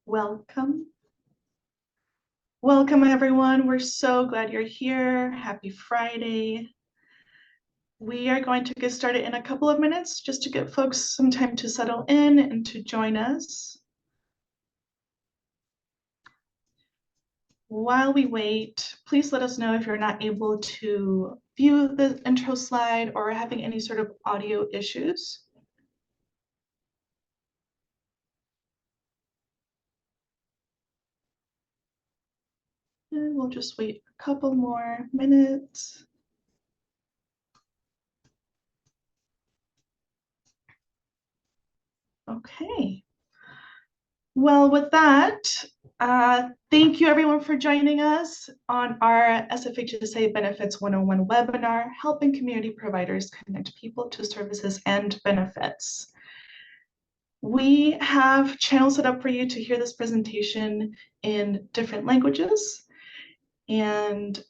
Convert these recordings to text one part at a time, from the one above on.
Welcome. Welcome, everyone. We're so glad you're here. Happy Friday. We are going to get started in a couple of minutes just to give folks some time to settle in and to join us. While we wait, please let us know if you're not able to view the intro slide or having any sort of audio issues. And we'll just wait a couple more minutes. Okay. Well, with that, thank you everyone for joining us on our SFHSA Benefits 101 webinar, helping community providers connect people to services and benefits. We have channels set up for you to hear this presentation in different languages. And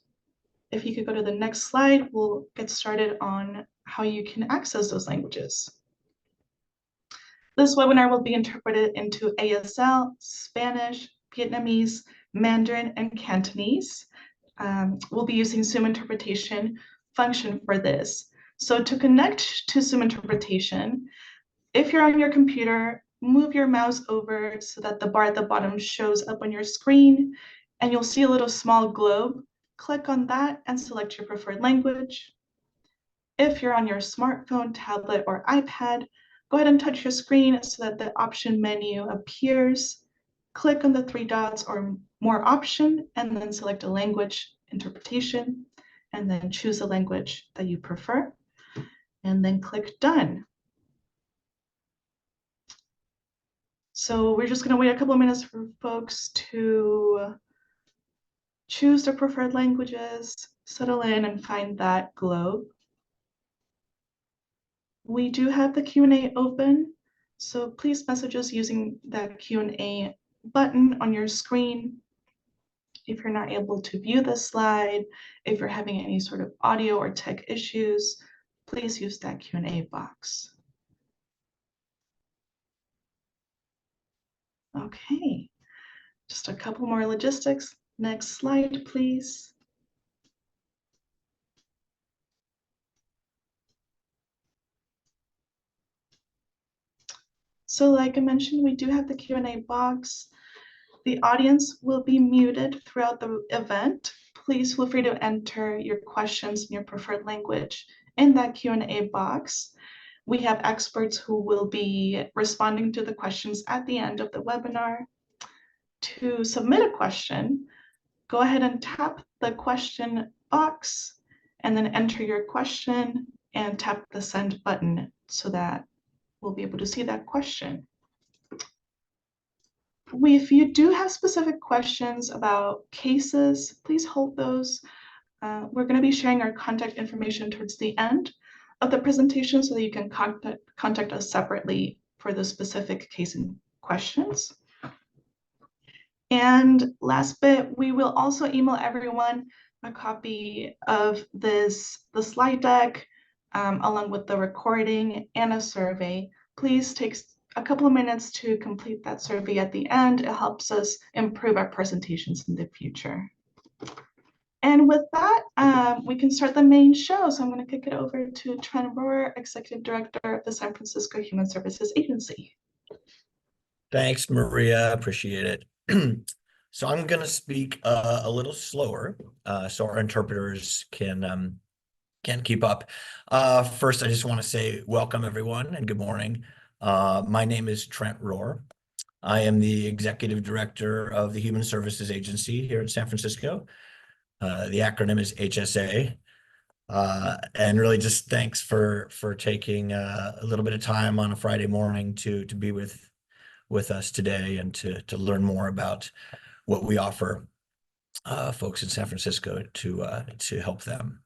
if you could go to the next slide, we'll get started on how you can access those languages. This webinar will be interpreted into ASL, Spanish, Vietnamese, Mandarin, and Cantonese. We'll be using Zoom interpretation function for this. So to connect to Zoom interpretation, if you're on your computer, move your mouse over so that the bar at the bottom shows up on your screen, and you'll see a little small globe. Click on that and select your preferred language. If you're on your smartphone, tablet, or iPad, go ahead and touch your screen so that the option menu appears. Click on the three dots or more option, and then select a language interpretation, and then choose a language that you prefer, and then click done. So we're just going to wait a couple of minutes for folks to choose their preferred languages, settle in, and find that globe. We do have the Q&A open, so please message us using that Q&A button on your screen. If you're not able to view the slide, if you're having any sort of audio or tech issues, please use that Q&A box. Okay, just a couple more logistics. Next slide, please. So like I mentioned, we do have the Q&A box. The audience will be muted throughout the event. Please feel free to enter your questions in your preferred language in that Q&A box. We have experts who will be responding to the questions at the end of the webinar. To submit a question, go ahead and tap the question box and then enter your question and tap the send button so that we'll be able to see that question. If you do have specific questions about cases, please hold those. We're going to be sharing our contact information towards the end of the presentation so that you can contact us separately for the specific case and questions. And last bit, we will also email everyone a copy of the slide deck along with the recording and a survey. Please take a couple of minutes to complete that survey at the end. It helps us improve our presentations in the future. And with that, we can start the main show. So I'm going to kick it over to Trent Rohrer, Executive Director of the San Francisco Human Services Agency. Thanks, Maria. Appreciate it. So I'm going to speak a little slower so our interpreters can keep up. First, I just want to say welcome, everyone, and good morning. My name is Trent Rohrer. I am the Executive Director of the Human Services Agency here in San Francisco. The acronym is HSA. And really just thanks for taking a little bit of time on a Friday morning to be with us today and to learn more about what we offer folks in San Francisco to help them.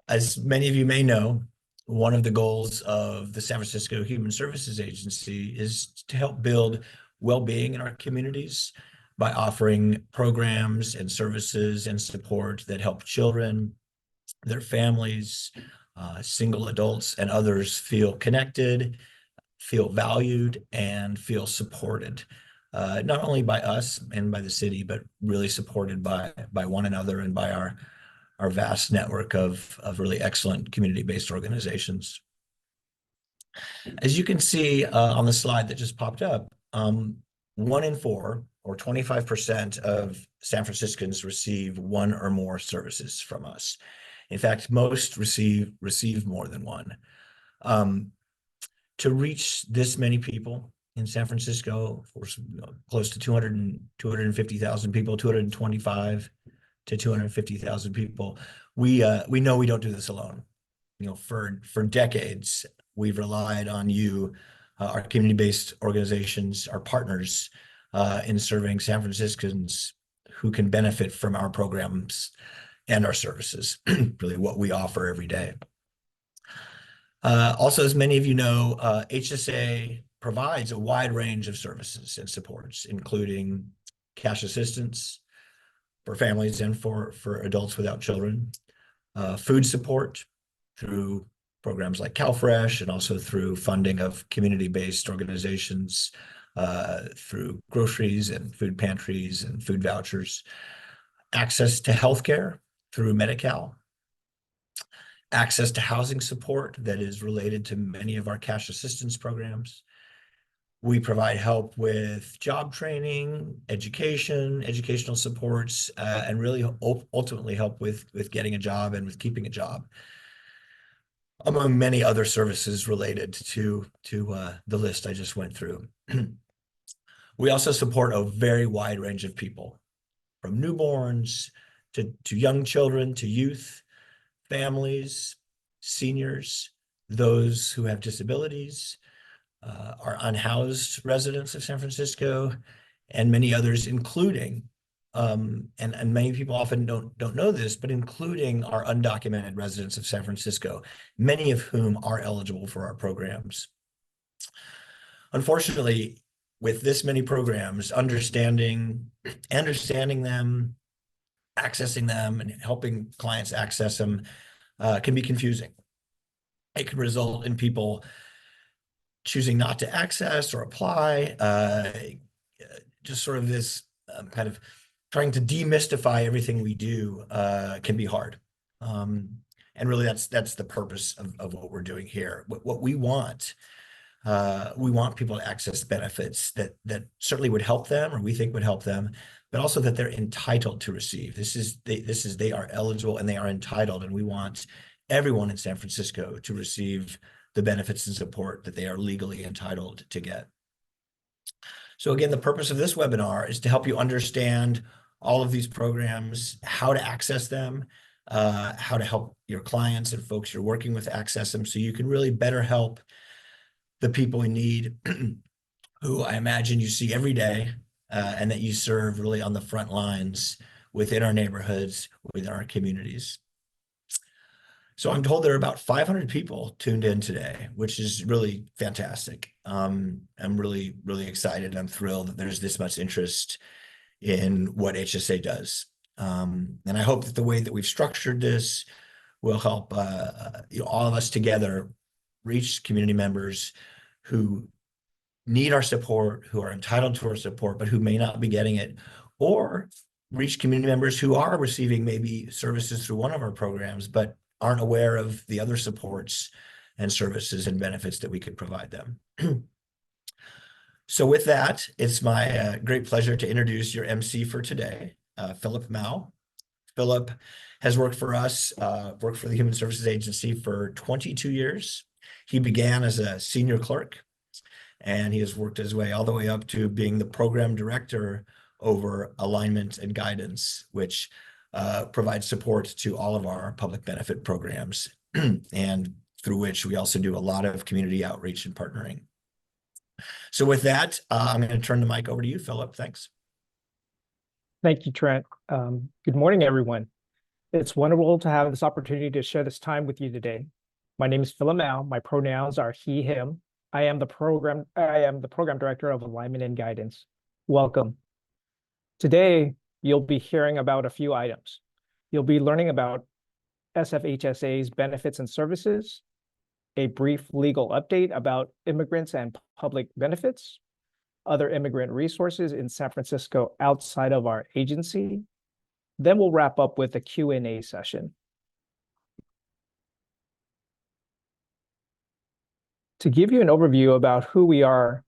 As many of you may know, one of the goals of the San Francisco Human Services Agency is to help build well-being in our communities by offering programs and services and support that help children, their families, single adults, and others feel connected, feel valued, and feel supported. not only by us and by the city, but really supported by one another and by our vast network of really excellent community-based organizations. As you can see on the slide that just popped up, 1 in 4 or 25% of San Franciscans receive one or more services from us. In fact, most receive more than one. To reach this many people in San Francisco, for close to 250,000 people, 225 to 250,000 people, we know we don't do this alone. For decades, we've relied on you, our community-based organizations, our partners in serving San Franciscans who can benefit from our programs and our services, really what we offer every day. Also, as many of you know, HSA provides a wide range of services and supports, including cash assistance for families and for adults without children, food support through programs like CalFresh, and also through funding of community-based organizations, through groceries and food pantries and food vouchers, access to healthcare through Medi-Cal, access to housing support that is related to many of our cash assistance programs. We provide help with job training, educational supports, and really ultimately help with getting a job and with keeping a job, among many other services related to the list I just went through. We also support a very wide range of people, from newborns to young children, to youth, families, seniors, those who have disabilities, our unhoused residents of San Francisco, and many others, including, and many people often don't know this, but including our undocumented residents of San Francisco, many of whom are eligible for our programs. Unfortunately, with this many programs, understanding them, accessing them, and helping clients access them can be confusing. It can result in people choosing not to access or apply, just sort of this kind of trying to demystify everything we do can be hard. And really that's the purpose of what we're doing here. What we want people to access benefits that certainly would help them, or we think would help them, but also that they're entitled to receive. They are eligible and they are entitled, and we want everyone in San Francisco to receive the benefits and support that they are legally entitled to get. So again, the purpose of this webinar is to help you understand all of these programs, how to access them, how to help your clients and folks you're working with access them, so you can really better help the people in need who I imagine you see every day, and that you serve really on the front lines within our neighborhoods, within our communities. So I'm told there are about 500 people tuned in today, which is really fantastic. I'm really, really excited. I'm thrilled that there's this much interest in what HSA does. And I hope that the way that we've structured this will help all of us together reach community members who need our support, who are entitled to our support, but who may not be getting it, or reach community members who are receiving maybe services through one of our programs, but aren't aware of the other supports and services and benefits that we could provide them. So with that, it's my great pleasure to introduce your MC for today, Philip Mao. Philip has worked for us, worked for the Human Services Agency for 22 years. He began as a senior clerk, and he has worked his way all the way up to being the program director over alignment and guidance, which provides support to all of our public benefit programs, and through which we also do a lot of community outreach and partnering. So with that, I'm going to turn the mic over to you, Philip. Thanks. Thank you, Trent. Good morning, everyone. It's wonderful to have this opportunity to share this time with you today. My name is Philip Mao. My pronouns are he, him. I am the program director of Alignment and Guidance. Welcome. Today, you'll be hearing about a few items. You'll be learning about SFHSA's benefits and services, a brief legal update about immigrants and public benefits, other immigrant resources in San Francisco outside of our agency. Then we'll wrap up with a Q&A session. To give you an overview about who we are,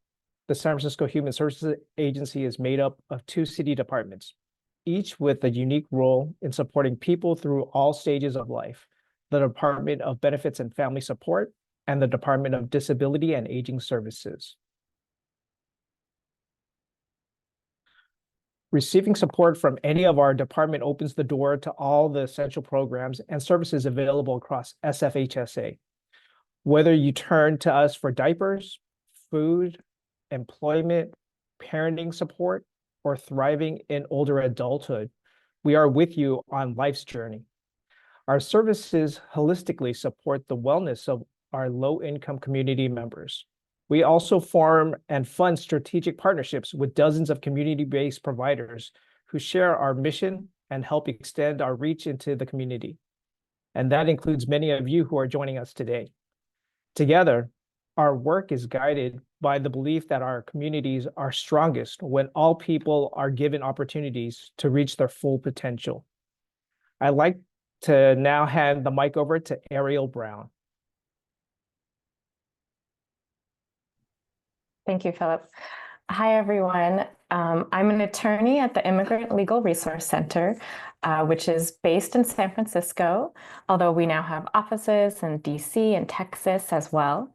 the San Francisco Human Services Agency is made up of 2 city departments, each with a unique role in supporting people through all stages of life: the Department of Benefits and Family Support and the Department of Disability and Aging Services. Receiving support from any of our department opens the door to all the essential programs and services available across SFHSA. Whether you turn to us for diapers, food, employment, parenting support, or thriving in older adulthood, we are with you on life's journey. Our services holistically support the wellness of our low-income community members. We also form and fund strategic partnerships with dozens of community-based providers who share our mission and help extend our reach into the community. And that includes many of you who are joining us today. Together, our work is guided by the belief that our communities are strongest when all people are given opportunities to reach their full potential. I'd like to now hand the mic over to Ariel Brown. Thank you, Philip. Hi, everyone. I'm an attorney at the Immigrant Legal Resource Center, which is based in San Francisco, although we now have offices in DC and Texas as well.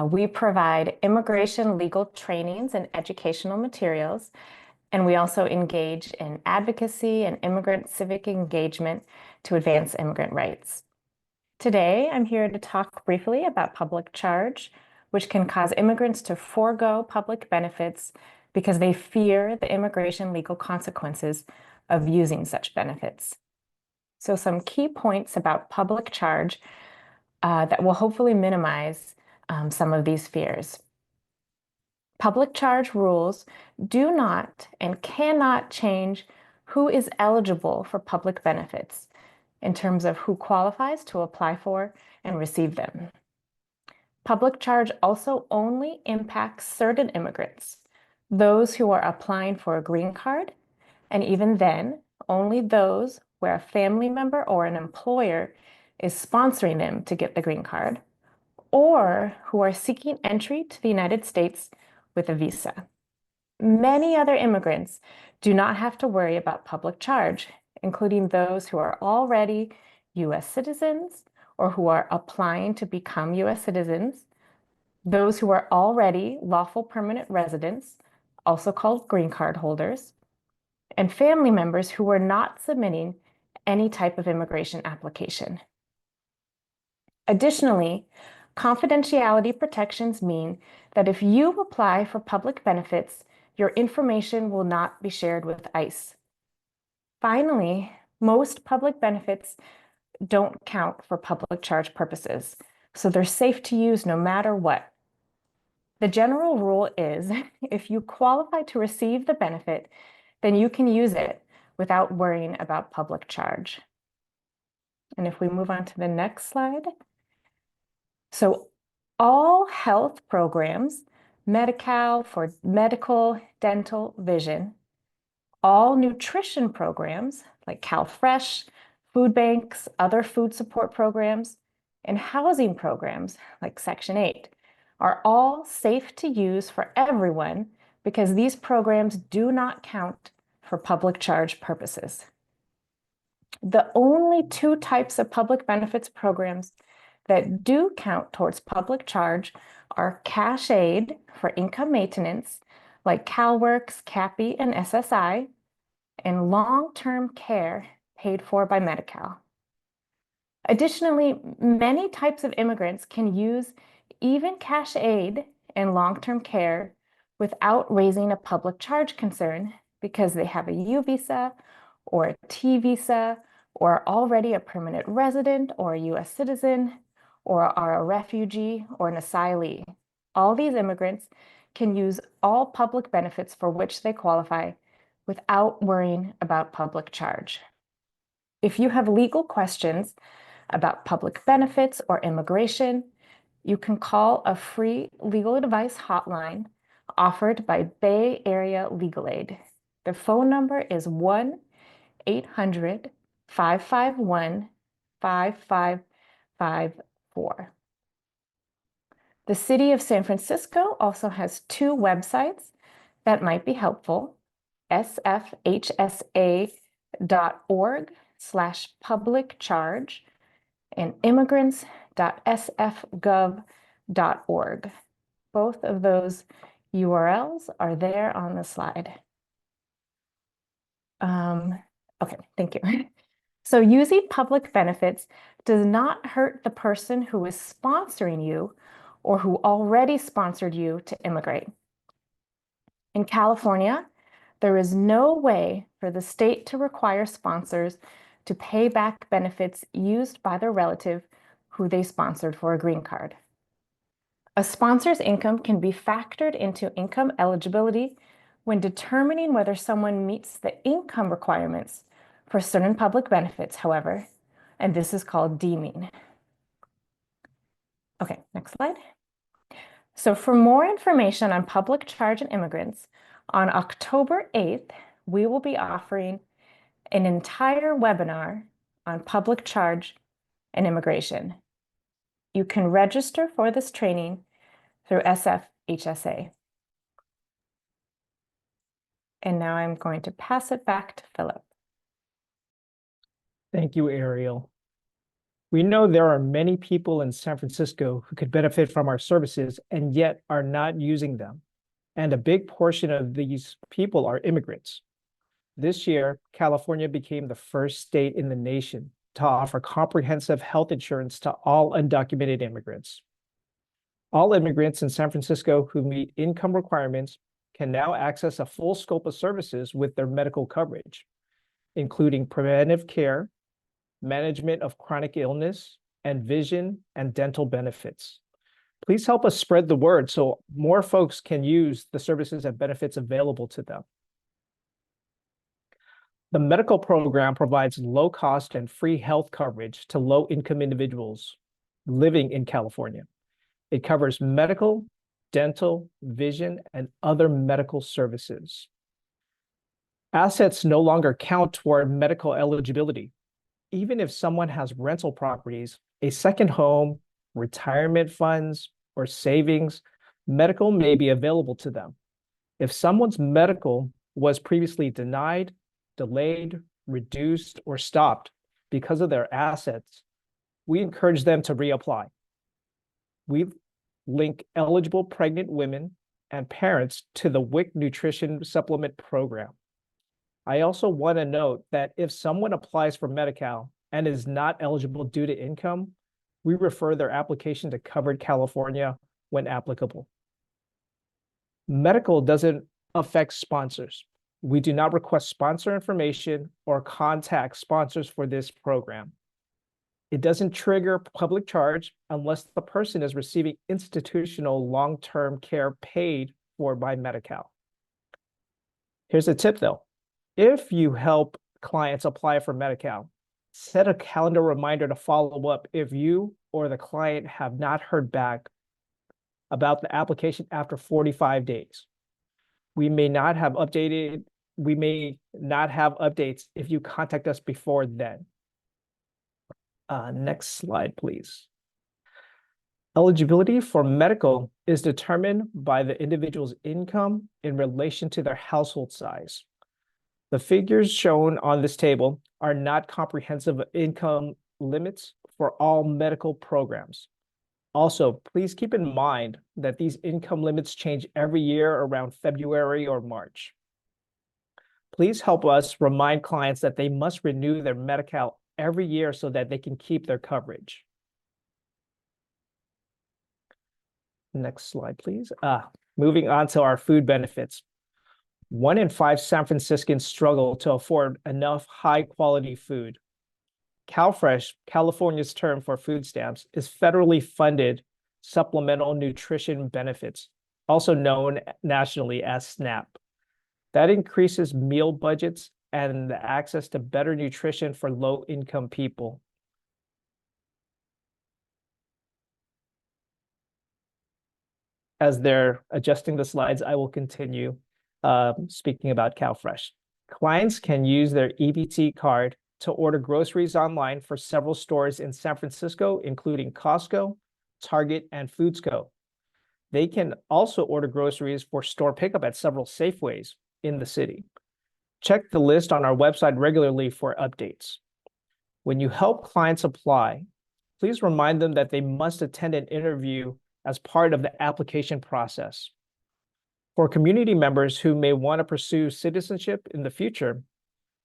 We provide immigration legal trainings and educational materials, and we also engage in advocacy and immigrant civic engagement to advance immigrant rights. Today, I'm here to talk briefly about public charge, which can cause immigrants to forego public benefits because they fear the immigration legal consequences of using such benefits. So some key points about public charge that will hopefully minimize some of these fears. Public charge rules do not and cannot change who is eligible for public benefits in terms of who qualifies to apply for and receive them. Public charge also only impacts certain immigrants, those who are applying for a green card, and even then, only those where a family member or an employer is sponsoring them to get the green card, or who are seeking entry to the United States with a visa. Many other immigrants do not have to worry about public charge, including those who are already U.S. citizens or who are applying to become U.S. citizens, those who are already lawful permanent residents, also called green card holders, and family members who are not submitting any type of immigration application. Additionally, confidentiality protections mean that if you apply for public benefits, your information will not be shared with ICE. Finally, most public benefits don't count for public charge purposes, so they're safe to use no matter what. The general rule is if you qualify to receive the benefit, then you can use it without worrying about public charge. And if we move on to the next slide. So all health programs, Medi-Cal for medical, dental, vision, all nutrition programs like CalFresh, food banks, other food support programs, and housing programs like Section 8 are all safe to use for everyone because these programs do not count for public charge purposes. The only 2 types of public benefits programs that do count towards public charge are cash aid for income maintenance like CalWORKS, CAPI, and SSI, and long-term care paid for by Medi-Cal. Additionally, many types of immigrants can use even cash aid and long-term care without raising a public charge concern because they have a U visa or a T visa or are already a permanent resident or a US citizen or are a refugee or an asylee. All these immigrants can use all public benefits for which they qualify without worrying about public charge. If you have legal questions about public benefits or immigration, you can call a free legal advice hotline offered by Bay Area Legal Aid. The phone number is 1-800-551-5554. The City of San Francisco also has two websites that might be helpful: sfhsa.org/public charge and immigrants.sfgov.org. Both of those URLs are there on the slide. Okay, thank you. So using public benefits does not hurt the person who is sponsoring you or who already sponsored you to immigrate. In California, there is no way for the state to require sponsors to pay back benefits used by their relative who they sponsored for a green card. A sponsor's income can be factored into income eligibility when determining whether someone meets the income requirements for certain public benefits, however, and this is called deeming. Okay, next slide. So for more information on public charge and immigrants, on October 8th, we will be offering an entire webinar on public charge and immigration. You can register for this training through SFHSA. And now I'm going to pass it back to Philip. Thank you, Ariel. We know there are many people in San Francisco who could benefit from our services and yet are not using them. And a big portion of these people are immigrants. This year, California became the first state in the nation to offer comprehensive health insurance to all undocumented immigrants. All immigrants in San Francisco who meet income requirements can now access a full scope of services with their medical coverage, including preventive care, management of chronic illness, and vision and dental benefits. Please help us spread the word so more folks can use the services and benefits available to them. The medical program provides low-cost and free health coverage to low-income individuals living in California. It covers medical, dental, vision, and other medical services. Assets no longer count toward medical eligibility. Even if someone has rental properties, a second home, retirement funds, or savings, medical may be available to them. If someone's medical was previously denied, delayed, reduced, or stopped because of their assets, we encourage them to reapply. We link eligible pregnant women and parents to the WIC Nutrition Supplement Program. I also want to note that if someone applies for Medi-Cal and is not eligible due to income, we refer their application to Covered California when applicable. Medical doesn't affect sponsors. We do not request sponsor information or contact sponsors for this program. It doesn't trigger public charge unless the person is receiving institutional long-term care paid for by Medi-Cal. Here's a tip though. If you help clients apply for Medi-Cal, set a calendar reminder to follow up if you or the client have not heard back about the application after 45 days. We may not have updates if you contact us before then. Next slide, please. Eligibility for medical is determined by the individual's income in relation to their household size. The figures shown on this table are not comprehensive income limits for all medical programs. Also, please keep in mind that these income limits change every year around February or March. Please help us remind clients that they must renew their Medi-Cal every year so that they can keep their coverage. Next slide, please. Moving on to our food benefits. 1 in 5 San Franciscans struggle to afford enough high-quality food. CalFresh, California's term for food stamps, is federally funded supplemental nutrition benefits, also known nationally as SNAP. That increases meal budgets and the access to better nutrition for low-income people. as they're adjusting the slides, I will continue speaking about CalFresh. Clients can use their EBT card to order groceries online for several stores in San Francisco, including Costco, Target, and Foodsco. They can also order groceries for store pickup at several Safeways in the city. Check the list on our website regularly for updates. When you help clients apply, please remind them that they must attend an interview as part of the application process. For community members who may want to pursue citizenship in the future,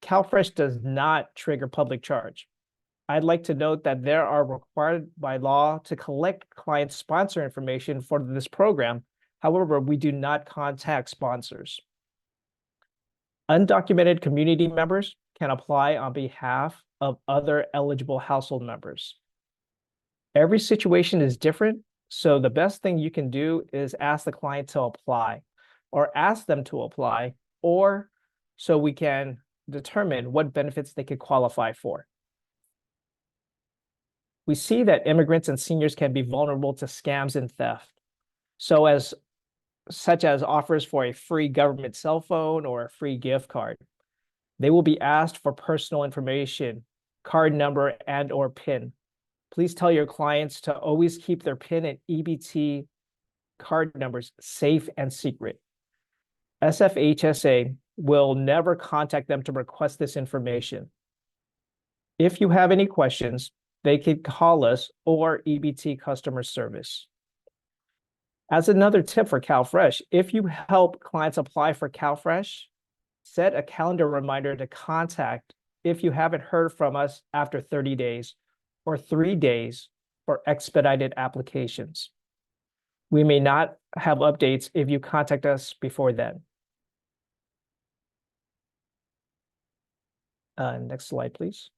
CalFresh does not trigger public charge. I'd like to note that there are required by law to collect client sponsor information for this program. However, we do not contact sponsors. Undocumented community members can apply on behalf of other eligible household members. Every situation is different, so the best thing you can do is ask the client to apply, or ask them to apply, or so we can determine what benefits they could qualify for. We see that immigrants and seniors can be vulnerable to scams and theft, such as offers for a free government cell phone or a free gift card. They will be asked for personal information, card number, and/or PIN. Please tell your clients to always keep their PIN and EBT card numbers safe and secret. SFHSA will never contact them to request this information. If you have any questions, they can call us or EBT customer service. As another tip for CalFresh, if you help clients apply for CalFresh, set a calendar reminder to contact if you haven't heard from us after 30 days or 3 days for expedited applications. We may not have updates if you contact us before then. Next slide, please.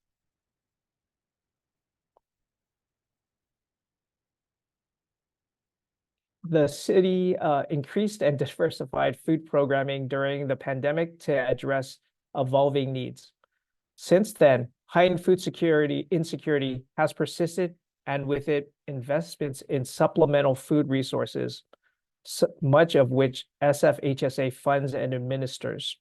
The city increased and diversified food programming during the pandemic to address evolving needs. Since then, heightened food insecurity has persisted, and with it, investments in supplemental food resources, much of which SFHSA funds and administers.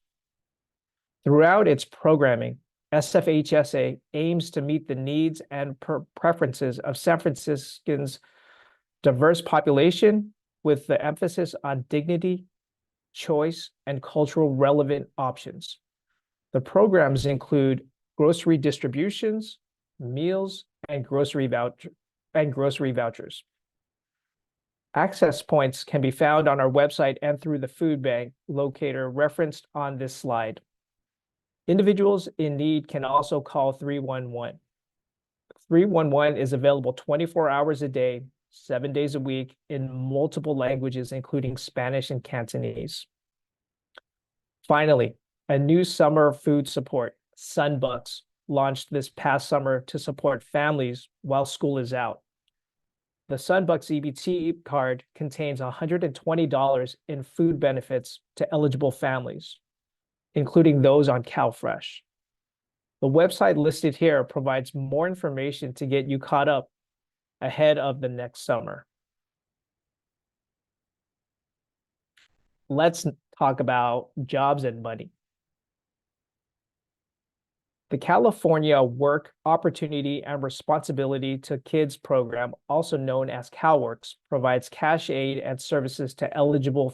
Throughout its programming, SFHSA aims to meet the needs and preferences of San Franciscans' diverse population, with the emphasis on dignity, choice, and cultural relevant options. The programs include grocery distributions, meals, and grocery vouchers. Access points can be found on our website and through the food bank locator referenced on this slide. Individuals in need can also call 311. 311 is available 24 hours a day, 7 days a week in multiple languages, including Spanish and Cantonese. Finally, a new summer food support, Sunbucks, launched this past summer to support families while school is out. The Sunbucks EBT card contains $120 in food benefits to eligible families, including those on CalFresh. The website listed here provides more information to get you caught up ahead of the next summer. Let's talk about jobs and money. The California Work Opportunity and Responsibility to Kids program, also known as CalWORKs, provides cash aid and services to eligible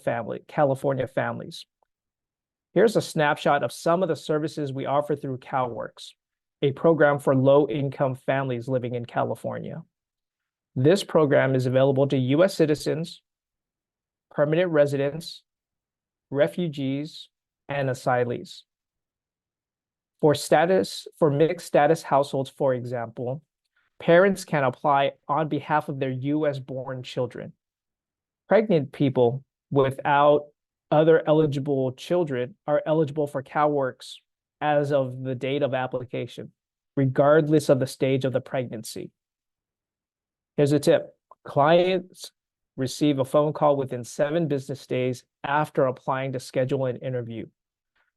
California families. Here's a snapshot of some of the services we offer through CalWORKs, a program for low-income families living in California. This program is available to U.S. citizens, permanent residents, refugees, and asylees. For mixed status households, for example, parents can apply on behalf of their US-born children. Pregnant people without other eligible children are eligible for CalWORKs as of the date of application, regardless of the stage of the pregnancy. Here's a tip. Clients receive a phone call within 7 business days after applying to schedule an interview.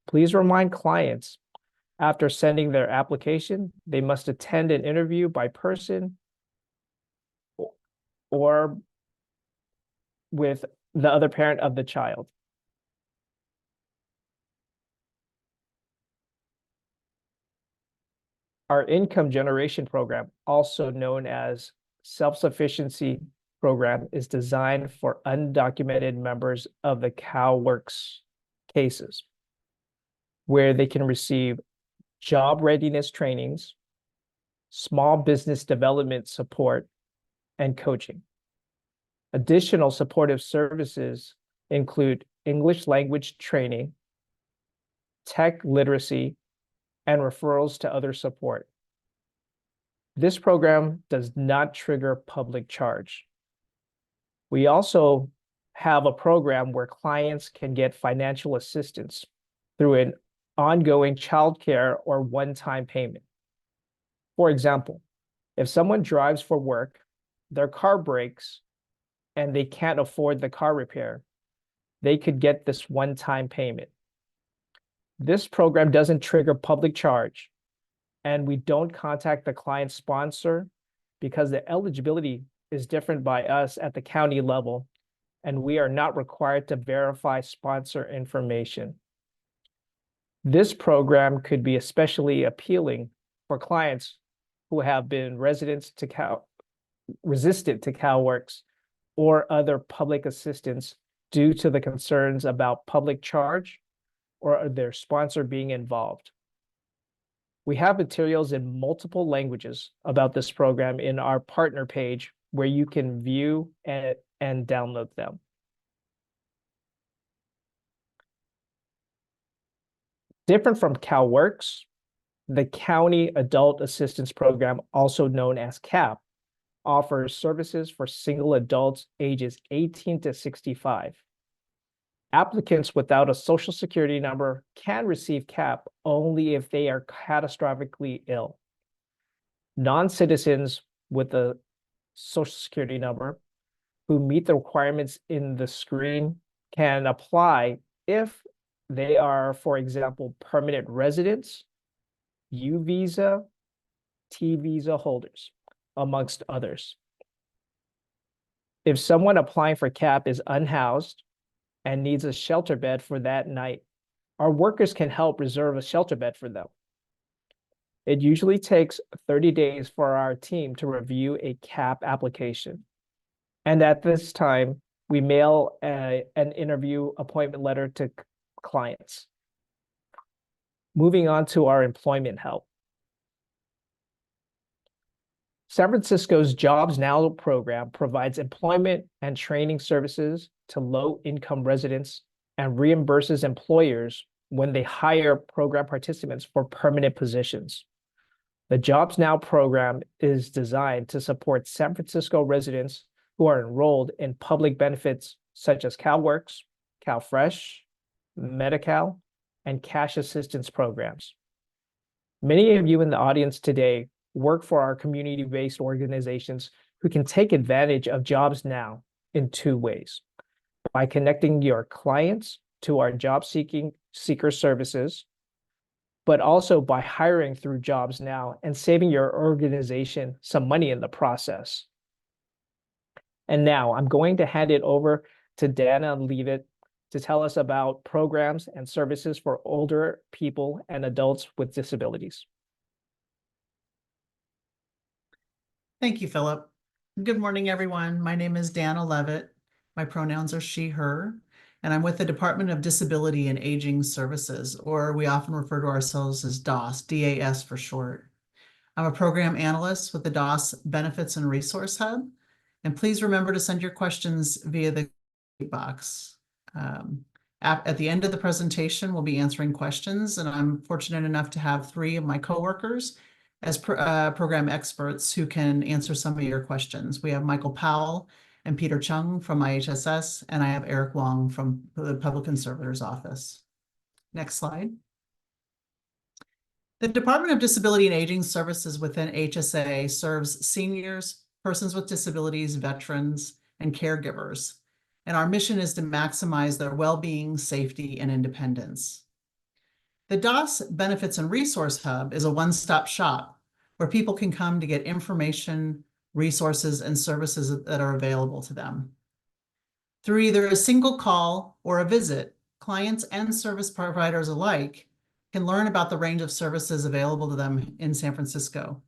Please remind clients, after sending their application, they must attend an interview by person or with the other parent of the child. Our income generation program, also known as self-sufficiency program, is designed for undocumented members of the CalWORKS cases, where they can receive job readiness trainings, small business development support, and coaching. Additional supportive services include English language training, tech literacy, and referrals to other support. This program does not trigger public charge. We also have a program where clients can get financial assistance through an ongoing childcare or one-time payment. For example, if someone drives for work, their car breaks, and they can't afford the car repair, they could get this one-time payment. This program doesn't trigger public charge, and we don't contact the client sponsor because the eligibility is different by us at the county level, and we are not required to verify sponsor information. This program could be especially appealing for clients who have been resistant to CalWORKS or other public assistance due to the concerns about public charge or their sponsor being involved. We have materials in multiple languages about this program in our partner page where you can view and download them. Different from CalWORKS, the County Adult Assistance Program, also known as CAP, offers services for single adults ages 18 to 65. Applicants without a Social Security number can receive CAP only if they are catastrophically ill. Non-citizens with a Social Security number who meet the requirements in the screen can apply if they are, for example, permanent residents, U visa, T visa holders, amongst others. If someone applying for CAP is unhoused and needs a shelter bed for that night, our workers can help reserve a shelter bed for them. It usually takes 30 days for our team to review a CAP application. And at this time, we mail an interview appointment letter to clients. Moving on to our employment help. San Francisco's Jobs Now program provides employment and training services to low-income residents and reimburses employers when they hire program participants for permanent positions. The Jobs Now program is designed to support San Francisco residents who are enrolled in public benefits such as CalWORKS, CalFresh, Medi-Cal, and cash assistance programs. Many of you in the audience today work for our community-based organizations who can take advantage of Jobs Now in two ways: by connecting your clients to our job seeker services, but also by hiring through Jobs Now and saving your organization some money in the process. And now I'm going to hand it over to Dana Leavitt to tell us about programs and services for older people and adults with disabilities. Thank you, Philip. Good morning, everyone. My name is Dana Leavitt. My pronouns are she, her, and I'm with the Department of Disability and Aging Services, or we often refer to ourselves as DAS, DAS for short. I'm a program analyst with the DAS Benefits and Resource Hub, and please remember to send your questions via the box. At the end of the presentation, we'll be answering questions, and I'm fortunate enough to have 3 of my coworkers as program experts who can answer some of your questions. We have Michael Powell and Peter Chung from IHSS, and I have Eric Wong from the Public Conservator's Office. Next slide. The Department of Disability and Aging Services within HSA serves seniors, persons with disabilities, veterans, and caregivers. And our mission is to maximize their well-being, safety, and independence. The DAS Benefits and Resource Hub is a one-stop shop where people can come to get information, resources, and services that are available to them. Through either a single call or a visit, clients and service providers alike can learn about the range of services available to them in San Francisco.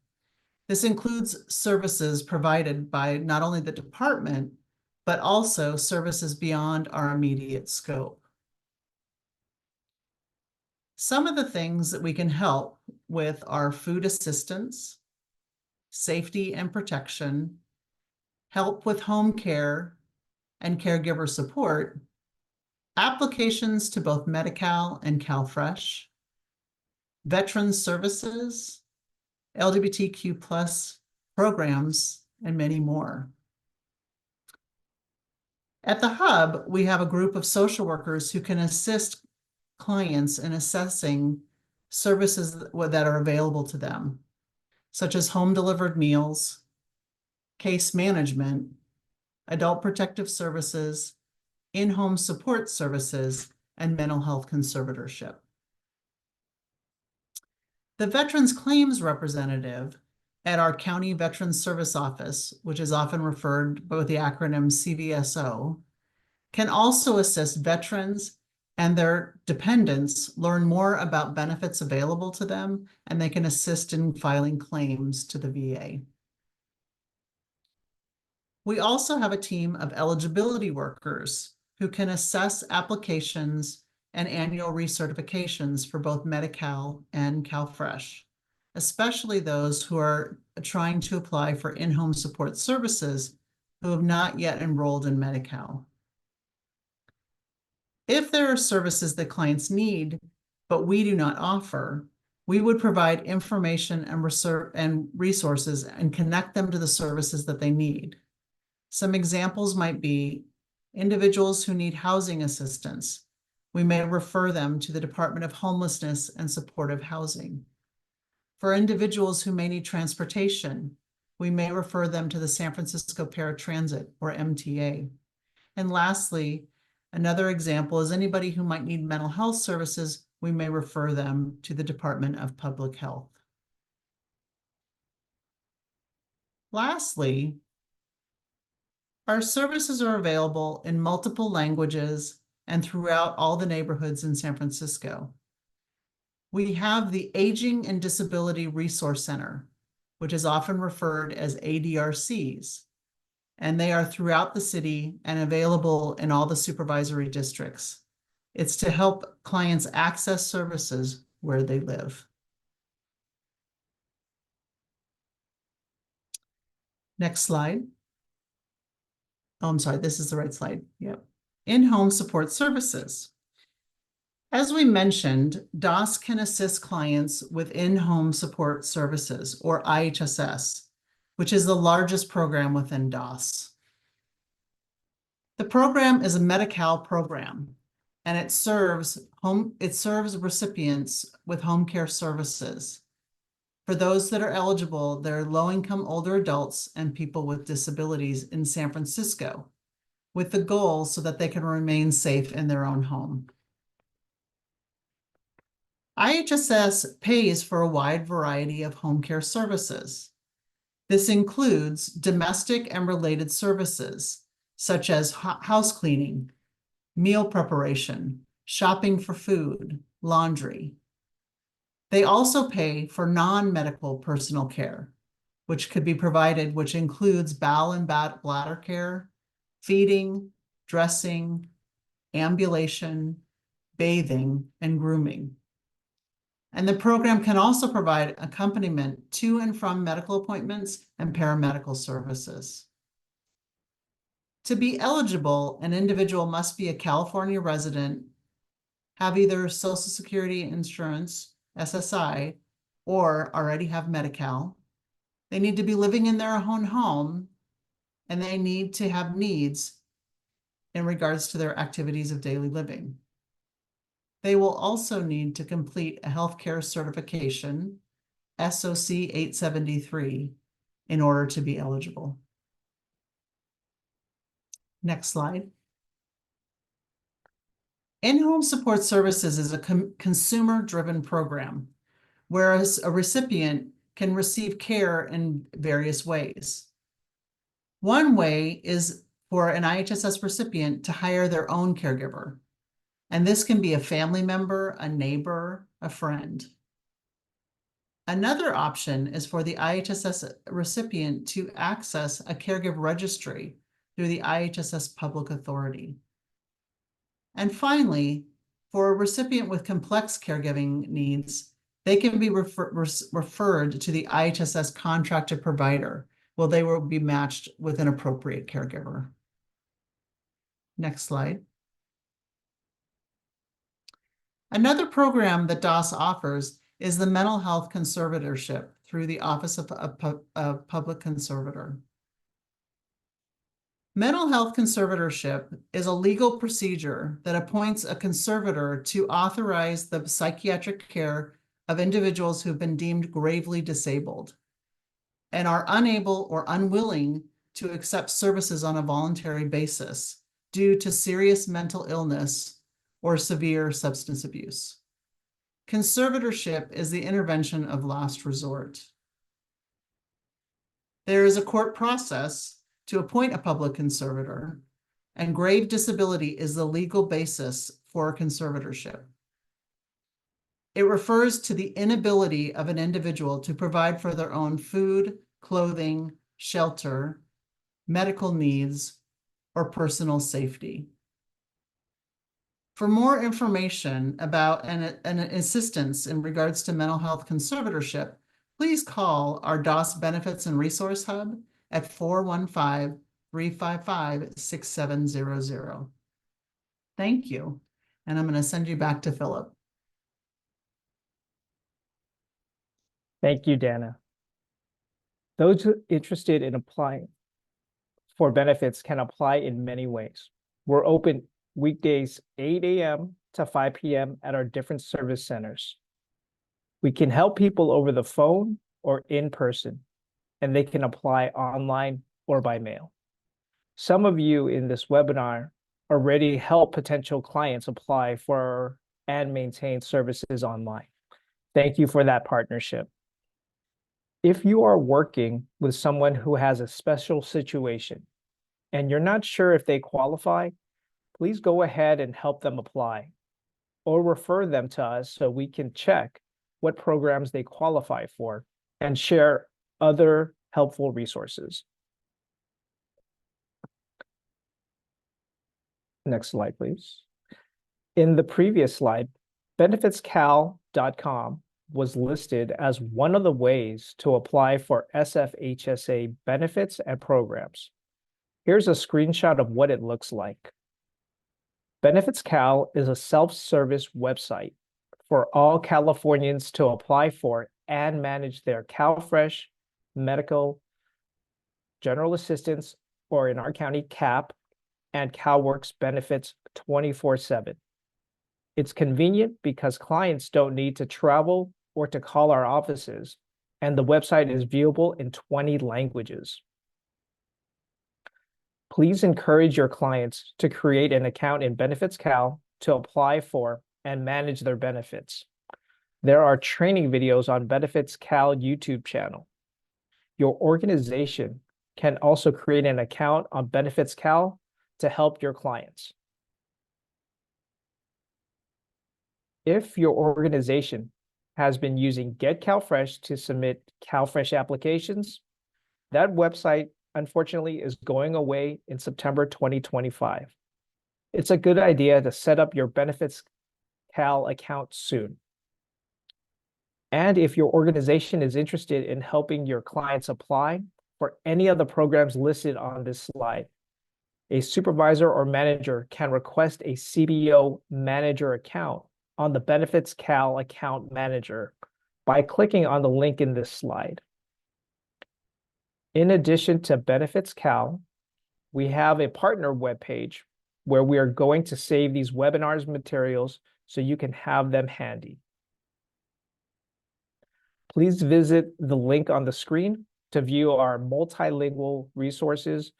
This includes services provided by not only the department, but also services beyond our immediate scope. Some of the things that we can help with are food assistance, safety and protection, help with home care and caregiver support, applications to both Medi-Cal and CalFresh, veterans services, LGBTQ+ programs, and many more. At the Hub, we have a group of social workers who can assist clients in assessing services that are available to them, such as home delivered meals, case management, adult protective services, in-home support services, and mental health conservatorship. The Veterans Claims Representative at our County Veterans Service Office, which is often referred by the acronym CVSO, can also assist veterans and their dependents learn more about benefits available to them, and they can assist in filing claims to the VA. We also have a team of eligibility workers who can assess applications and annual recertifications for both Medi-Cal and CalFresh, especially those who are trying to apply for in-home support services who have not yet enrolled in Medi-Cal. If there are services that clients need, but we do not offer, we would provide information and resources and connect them to the services that they need. Some examples might be individuals who need housing assistance. We may refer them to the Department of Homelessness and Supportive Housing. For individuals who may need transportation, we may refer them to the San Francisco Paratransit, or MTA. And lastly, another example is anybody who might need mental health services, we may refer them to the Department of Public Health. Lastly, our services are available in multiple languages and throughout all the neighborhoods in San Francisco. We have the Aging and Disability Resource Center, which is often referred as ADRCs, and they are throughout the city and available in all the supervisory districts. It's to help clients access services where they live. Next slide. Oh, I'm sorry, this is the right slide. Yep. In-home support services. As we mentioned, DOS can assist clients with in-home support services, or IHSS, which is the largest program within DOS. The program is a Medi-Cal program, and it serves recipients with home care services. For those that are eligible, they're low-income older adults and people with disabilities in San Francisco, with the goal so that they can remain safe in their own home. IHSS pays for a wide variety of home care services. This includes domestic and related services, such as house cleaning, meal preparation, shopping for food, laundry. They also pay for non-medical personal care, which could be provided, which includes bowel and bladder care, feeding, dressing, ambulation, bathing, and grooming. And the program can also provide accompaniment to and from medical appointments and paramedical services. To be eligible, an individual must be a California resident, have either Social Security insurance, SSI, or already have Medi-Cal. They need to be living in their own home, and they need to have needs in regards to their activities of daily living. They will also need to complete a healthcare certification, SOC 873, in order to be eligible. Next slide. In-home support services is a consumer-driven program, whereas a recipient can receive care in various ways. One way is for an IHSS recipient to hire their own caregiver. And this can be a family member, a neighbor, a friend. Another option is for the IHSS recipient to access a caregiver registry through the IHSS Public Authority. And finally, for a recipient with complex caregiving needs, they can be referred to the IHSS contracted provider, where they will be matched with an appropriate caregiver. Next slide. Another program that DOS offers is the Mental Health Conservatorship through the Office of a Public Conservator. Mental health conservatorship is a legal procedure that appoints a conservator to authorize the psychiatric care of individuals who've been deemed gravely disabled and are unable or unwilling to accept services on a voluntary basis due to serious mental illness or severe substance abuse. Conservatorship is the intervention of last resort. There is a court process to appoint a public conservator, and grave disability is the legal basis for a conservatorship. It refers to the inability of an individual to provide for their own food, clothing, shelter, medical needs, or personal safety. For more information about an assistance in regards to mental health conservatorship, please call our DOS Benefits and Resource Hub at 415-355-6700. Thank you. And I'm going to send you back to Philip. Thank you, Dana. Those interested in applying for benefits can apply in many ways. We're open weekdays 8 a.m. to 5 p.m. at our different service centers. We can help people over the phone or in person, and they can apply online or by mail. Some of you in this webinar already help potential clients apply for and maintain services online. Thank you for that partnership. If you are working with someone who has a special situation and you're not sure if they qualify, please go ahead and help them apply or refer them to us so we can check what programs they qualify for and share other helpful resources. Next slide, please. In the previous slide, benefitscal.com was listed as one of the ways to apply for SFHSA benefits and programs. Here's a screenshot of what it looks like. BenefitsCal is a self-service website for all Californians to apply for and manage their CalFresh, medical, general assistance, or in our county, CAP, and CalWorks benefits 24/7. It's convenient because clients don't need to travel or to call our offices, and the website is viewable in 20 languages. Please encourage your clients to create an account in BenefitsCal to apply for and manage their benefits. There are training videos on BenefitsCal YouTube channel. Your organization can also create an account on BenefitsCal to help your clients. If your organization has been using Get CalFresh to submit CalFresh applications, that website unfortunately is going away in September 2025. It's a good idea to set up your BenefitsCal account soon. And if your organization is interested in helping your clients apply for any of the programs listed on this slide, a supervisor or manager can request a CBO manager account on the BenefitsCal account manager by clicking on the link in this slide. In addition to BenefitsCal, we have a partner webpage where we are going to save these webinars materials so you can have them handy. Please visit the link on the screen to view our multilingual resources,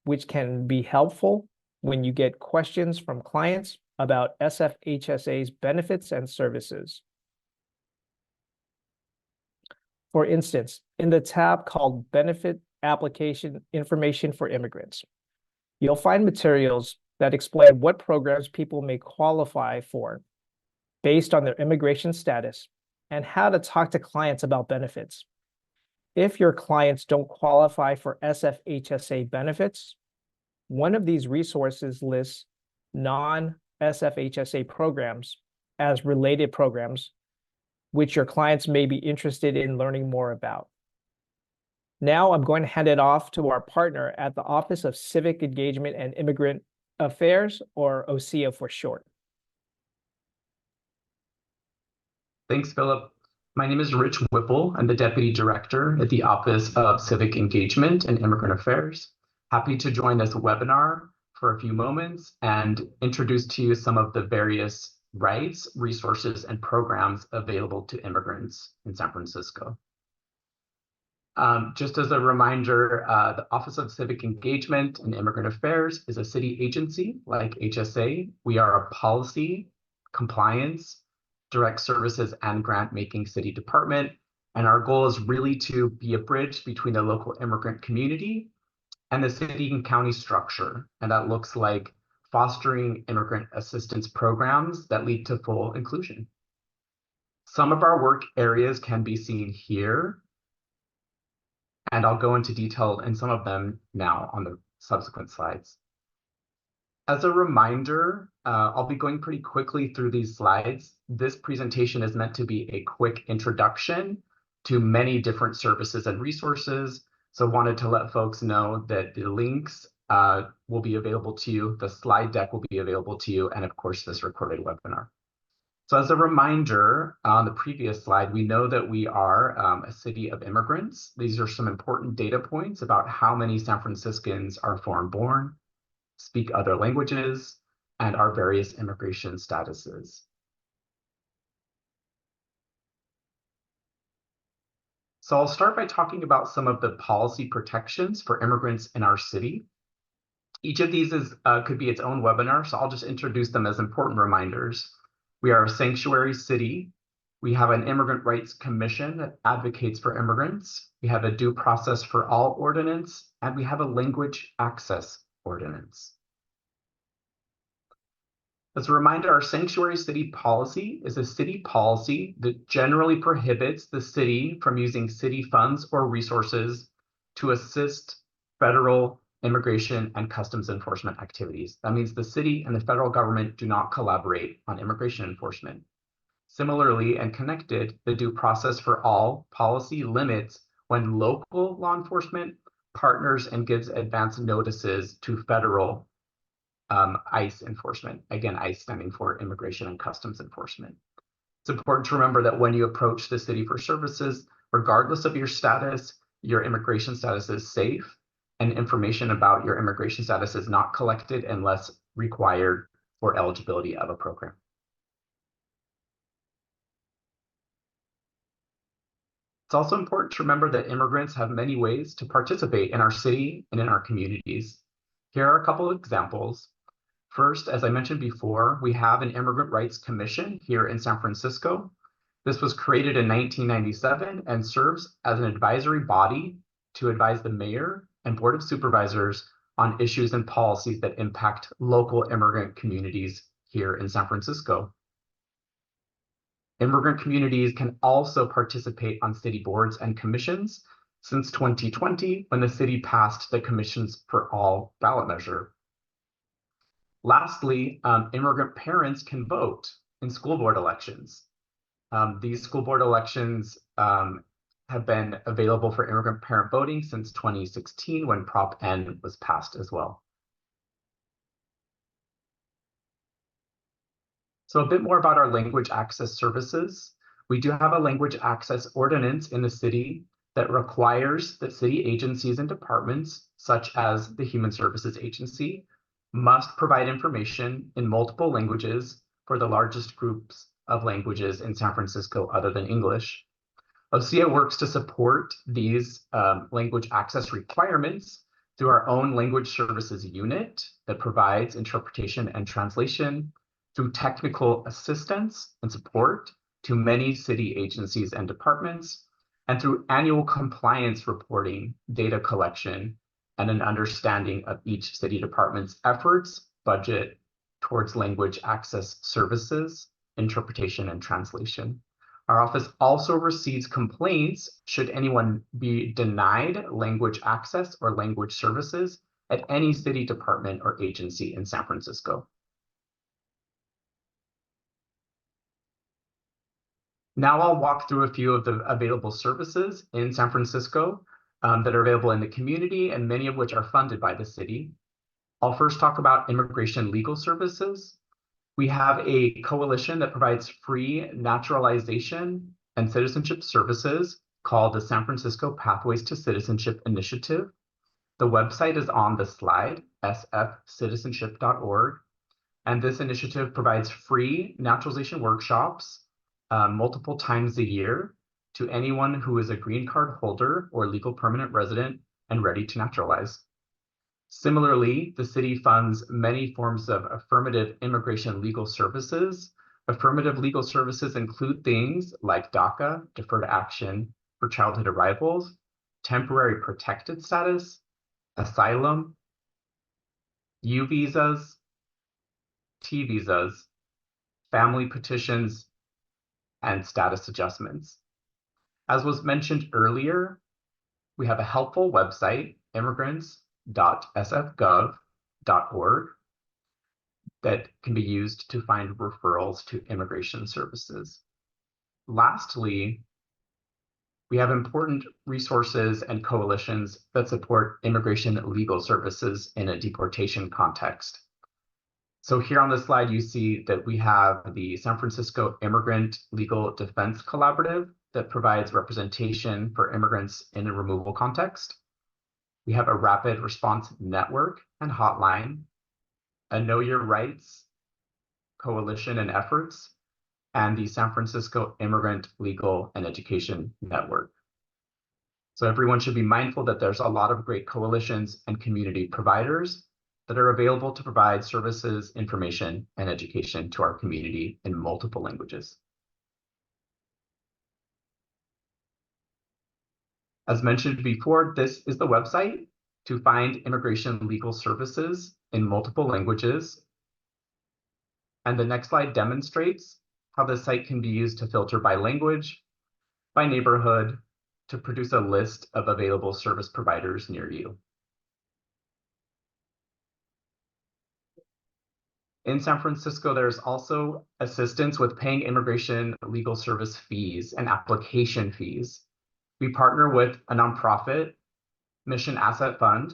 which can be helpful when you get questions from clients about SFHSA's benefits and services. For instance, in the tab called Benefit Application Information for Immigrants, You'll find materials that explain what programs people may qualify for based on their immigration status and how to talk to clients about benefits. If your clients don't qualify for SFHSA benefits, one of these resources lists non-SFHSA programs as related programs, which your clients may be interested in learning more about. Now I'm going to hand it off to our partner at the Office of Civic Engagement and Immigrant Affairs, or OCIA for short. Thanks, Philip. My name is Rich Whipple. I'm the Deputy Director at the Office of Civic Engagement and Immigrant Affairs. Happy to join this webinar for a few moments and introduce to you some of the various rights, resources, and programs available to immigrants in San Francisco. Just as a reminder, the Office of Civic Engagement and Immigrant Affairs is a city agency like HSA. We are a policy, compliance, direct services, and grant-making city department. And our goal is really to be a bridge between the local immigrant community and the city and county structure. And that looks like fostering immigrant assistance programs that lead to full inclusion. Some of our work areas can be seen here, and I'll go into detail in some of them now on the subsequent slides. As a reminder, I'll be going pretty quickly through these slides. This presentation is meant to be a quick introduction to many different services and resources. So wanted to let folks know that the links will be available to you, the slide deck will be available to you, and of course, this recorded webinar. So as a reminder, on the previous slide, we know that we are a city of immigrants. These are some important data points about how many San Franciscans are foreign-born, speak other languages, and our various immigration statuses. So I'll start by talking about some of the policy protections for immigrants in our city. Each of these could be its own webinar, so I'll just introduce them as important reminders. We are a sanctuary city. We have an Immigrant Rights Commission that advocates for immigrants. We have a Due Process for All ordinance, and we have a Language Access Ordinance. As a reminder, our sanctuary city policy is a city policy that generally prohibits the city from using city funds or resources to assist federal immigration and customs enforcement activities. That means the city and the federal government do not collaborate on immigration enforcement. Similarly, and connected, the Due Process for All policy limits when local law enforcement partners and gives advance notices to federal ICE enforcement. Again, ICE standing for Immigration and Customs Enforcement. It's important to remember that when you approach the city for services, regardless of your status, your immigration status is safe, and information about your immigration status is not collected unless required for eligibility of a program. It's also important to remember that immigrants have many ways to participate in our city and in our communities. Here are a couple of examples. First, as I mentioned before, we have an Immigrant Rights Commission here in San Francisco. This was created in 1997 and serves as an advisory body to advise the mayor and board of supervisors on issues and policies that impact local immigrant communities here in San Francisco. Immigrant communities can also participate on city boards and commissions since 2020, when the city passed the Commissions for All ballot measure. Lastly, immigrant parents can vote in school board elections. These school board elections have been available for immigrant parent voting since 2016, when Prop N was passed as well. So a bit more about our language access services. We do have a language access ordinance in the city that requires that city agencies and departments, such as the Human Services Agency, must provide information in multiple languages for the largest groups of languages in San Francisco other than English. OCIA works to support these language access requirements through our own language services unit that provides interpretation and translation, through technical assistance and support to many city agencies and departments, and through annual compliance reporting, data collection, and an understanding of each city department's efforts, budget towards language access services, interpretation, and translation. Our office also receives complaints should anyone be denied language access or language services at any city department or agency in San Francisco. Now I'll walk through a few of the available services in San Francisco that are available in the community, and many of which are funded by the city. I'll first talk about immigration legal services. We have a coalition that provides free naturalization and citizenship services called the San Francisco Pathways to Citizenship Initiative. The website is on the slide, sfcitizenship.org. And this initiative provides free naturalization workshops multiple times a year to anyone who is a green card holder or legal permanent resident and ready to naturalize. Similarly, the city funds many forms of affirmative immigration legal services. Affirmative legal services include things like DACA, Deferred Action for Childhood Arrivals, temporary protected status, asylum, U visas, T visas, family petitions, and status adjustments. As was mentioned earlier, we have a helpful website, immigrants.sfgov.org, that can be used to find referrals to immigration services. Lastly, we have important resources and coalitions that support immigration legal services in a deportation context. So here on the slide, you see that we have the San Francisco Immigrant Legal Defense Collaborative that provides representation for immigrants in a removal context. We have a rapid response network and hotline, a Know Your Rights coalition and efforts, and the San Francisco Immigrant Legal and Education Network. So everyone should be mindful that there's a lot of great coalitions and community providers that are available to provide services, information, and education to our community in multiple languages. As mentioned before, this is the website to find immigration legal services in multiple languages. And the next slide demonstrates how the site can be used to filter by language, by neighborhood, to produce a list of available service providers near you. In San Francisco, there's also assistance with paying immigration legal service fees and application fees. We partner with a nonprofit, Mission Asset Fund,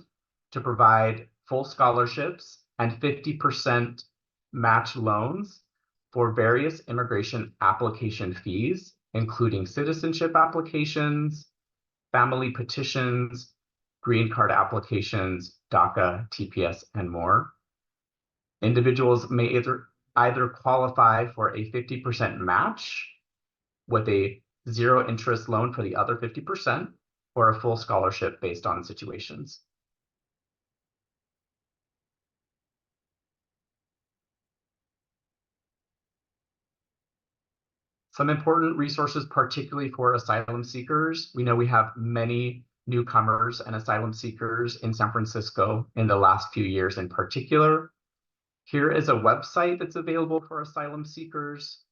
to provide full scholarships and 50% match loans for various immigration application fees, including citizenship applications, family petitions, green card applications, DACA, TPS, and more. Individuals may either qualify for a 50% match with a zero interest loan for the other 50%, or a full scholarship based on situations. Some important resources, particularly for asylum seekers. We know we have many newcomers and asylum seekers in San Francisco in the last few years in particular. Here is a website that's available for asylum seekers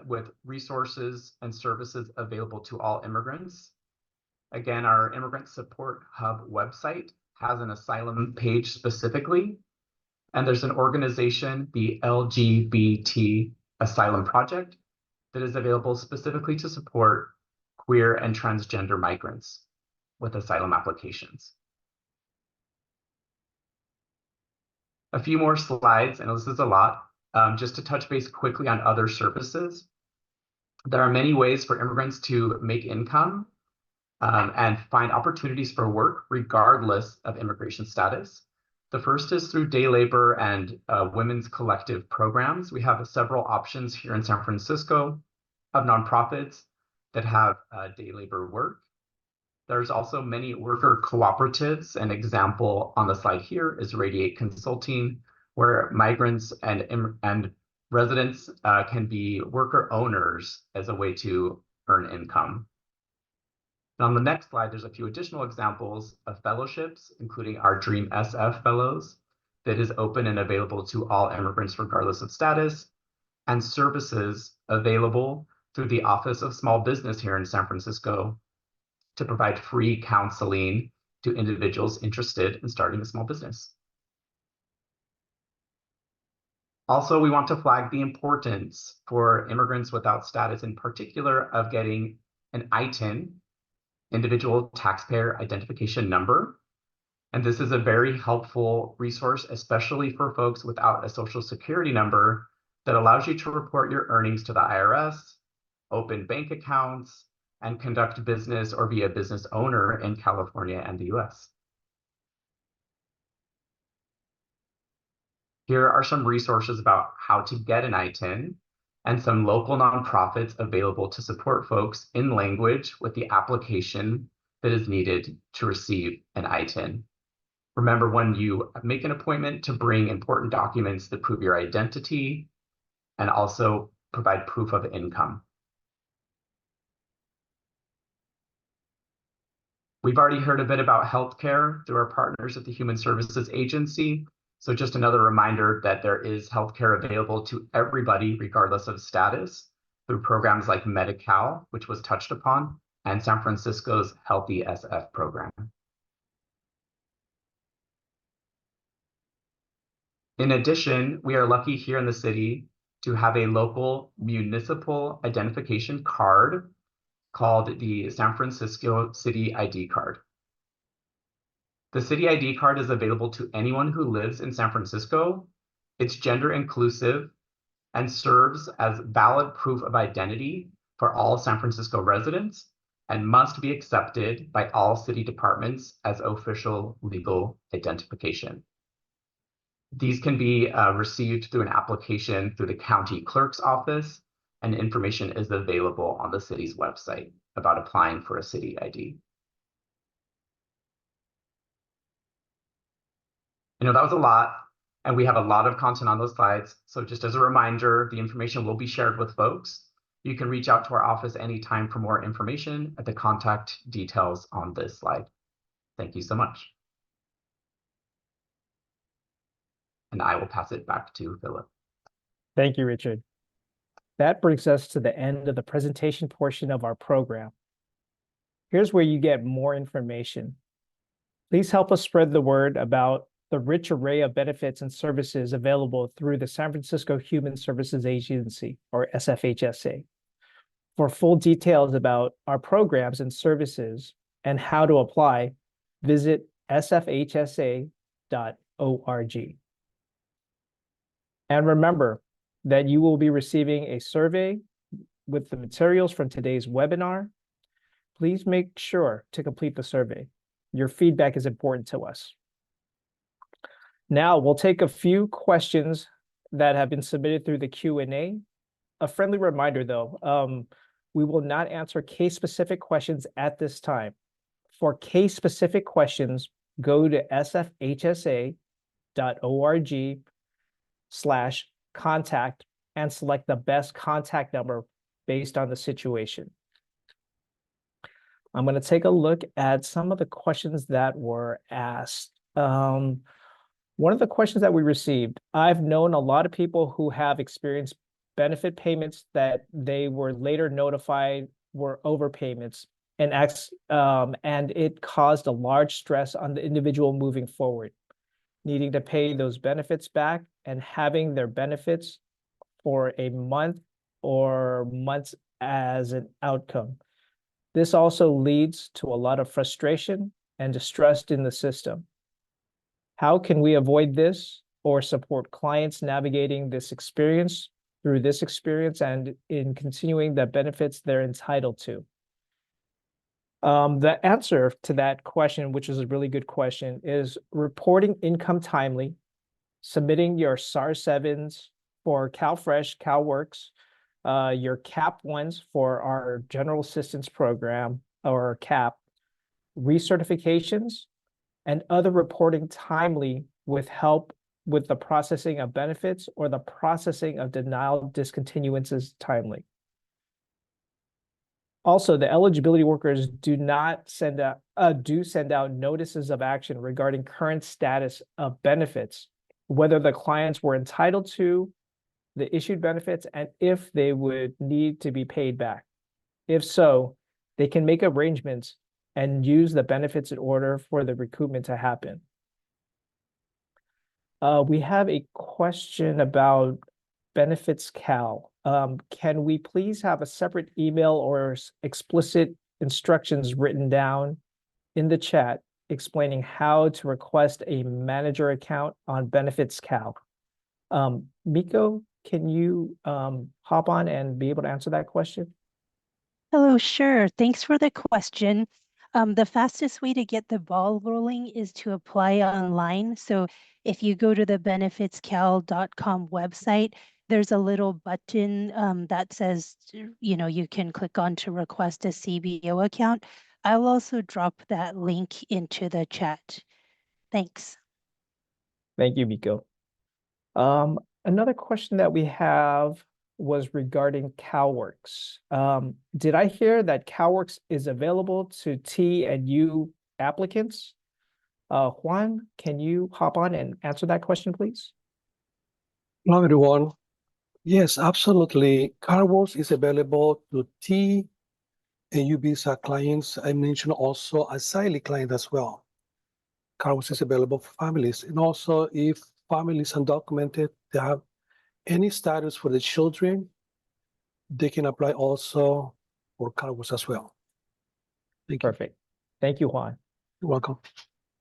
with resources and services available to all immigrants. Again, our Immigrant Support Hub website has an asylum page specifically, and there's an organization, the LGBT Asylum Project, that is available specifically to support queer and transgender migrants with asylum applications. A few more slides, and this is a lot, just to touch base quickly on other services. There are many ways for immigrants to make income and find opportunities for work regardless of immigration status. The first is through day labor and women's collective programs. We have several options here in San Francisco of nonprofits that have day labor work. There's also many worker cooperatives. An example on the slide here is Radiate Consulting, where migrants and residents can be worker owners as a way to earn income. And on the next slide, there's a few additional examples of fellowships, including our Dream SF Fellows, that is open and available to all immigrants regardless of status, and services available through the Office of Small Business here in San Francisco to provide free counseling to individuals interested in starting a small business. Also, we want to flag the importance for immigrants without status in particular of getting an ITIN, Individual Taxpayer Identification Number. And this is a very helpful resource, especially for folks without a social security number, that allows you to report your earnings to the IRS, open bank accounts, and conduct business or be a business owner in California and the US. Here are some resources about how to get an ITIN and some local nonprofits available to support folks in language with the application that is needed to receive an ITIN. Remember, when you make an appointment, to bring important documents that prove your identity and also provide proof of income. We've already heard a bit about healthcare through our partners at the Human Services Agency. So just another reminder that there is healthcare available to everybody, regardless of status, through programs like Medi-Cal, which was touched upon, and San Francisco's Healthy SF program. In addition, we are lucky here in the city to have a local municipal identification card called the San Francisco City ID card. The City ID card is available to anyone who lives in San Francisco. It's gender inclusive and serves as valid proof of identity for all San Francisco residents and must be accepted by all city departments as official legal identification. These can be received through an application through the county clerk's office, and information is available on the city's website about applying for a city ID. You know, that was a lot, and we have a lot of content on those slides. So just as a reminder, the information will be shared with folks. You can reach out to our office anytime for more information at the contact details on this slide. Thank you so much. And I will pass it back to Philip. Thank you, Richard. That brings us to the end of the presentation portion of our program. Here's where you get more information. Please help us spread the word about the rich array of benefits and services available through the San Francisco Human Services Agency, or SFHSA. For full details about our programs and services and how to apply, visit sfhsa.org. And remember that you will be receiving a survey with the materials from today's webinar. Please make sure to complete the survey. Your feedback is important to us. Now we'll take a few questions that have been submitted through the Q&A. A friendly reminder though, we will not answer case-specific questions at this time. For case-specific questions, go to sfhsa.org/contact and select the best contact number based on the situation. I'm going to take a look at some of the questions that were asked. One of the questions that we received, I've known a lot of people who have experienced benefit payments that they were later notified were overpayments, and it caused a large stress on the individual moving forward, needing to pay those benefits back and having their benefits for a month or months as an outcome. This also leads to a lot of frustration and distress in the system. How can we avoid this or support clients navigating this experience through this experience and in continuing the benefits they're entitled to? The answer to that question, which is a really good question, is reporting income timely, submitting your SAR-7s for CalFresh, CalWORKs, your CAP ones for our General Assistance Program, or CAP, recertifications, and other reporting timely with help with the processing of benefits or the processing of denial discontinuances timely. Also, the eligibility workers do send out notices of action regarding current status of benefits, whether the clients were entitled to the issued benefits and if they would need to be paid back. If so, they can make arrangements and use the benefits in order for the recoupment to happen. We have a question about Benefits Cal. Can we please have a separate email or explicit instructions written down in the chat explaining how to request a manager account on Benefits Cal? Miko, can you hop on and be able to answer that question? Hello, sure. Thanks for the question. The fastest way to get the ball rolling is to apply online. So if you go to the benefitscal.com website, there's a little button that says, you can click on to request a CBO account. I'll also drop that link into the chat. Thanks. Thank you, Miko. Another question that we have was regarding CalWORKs. Did I hear that CalWORKs is available to T and U applicants? Juan, can you hop on and answer that question, please? Hello, everyone. Yes, absolutely. CalWORKs is available to T and U visa clients. I mentioned also Asylum client as well. CalWORKs is available for families. And also if families undocumented, they have any status for the children, they can apply also for CalWORKs as well. Thank you. Perfect. Thank you, Juan. You're welcome.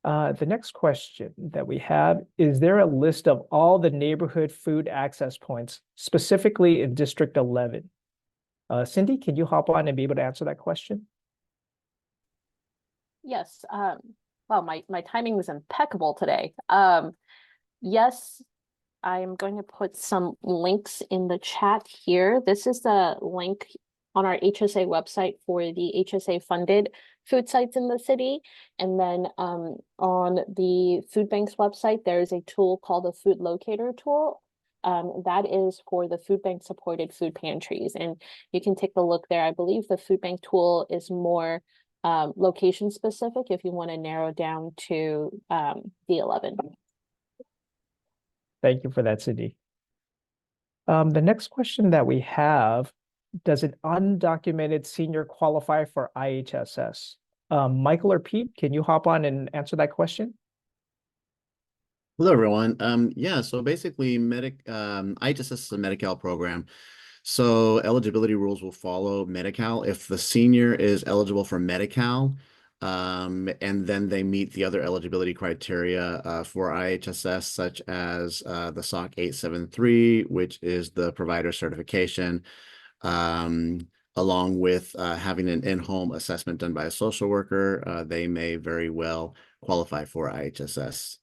The next question that we have, is there a list of all the neighborhood food access points, specifically in District 11? Cindy, can you hop on and be able to answer that question? Yes. Well, my timing was impeccable today. Yes, I'm going to put some links in the chat here. This is the link on our HSA website for the HSA funded food sites in the city. And then on the food bank's website, there is a tool called the Food Locator tool. That is for the food bank supported food pantries. And you can take a look there. I believe the food bank tool is more location specific if you want to narrow down to D11. Thank you for that, Cindy. The next question that we have, does an undocumented senior qualify for IHSS? Michael or Pete, can you hop on and answer that question? Hello, everyone. Yeah, so basically IHSS is a Medi-Cal program. So eligibility rules will follow Medi-Cal. If the senior is eligible for Medi-Cal, and then they meet the other eligibility criteria for IHSS, such as the SOC 873, which is the provider certification, along with having an in-home assessment done by a social worker, they may very well qualify for IHSS.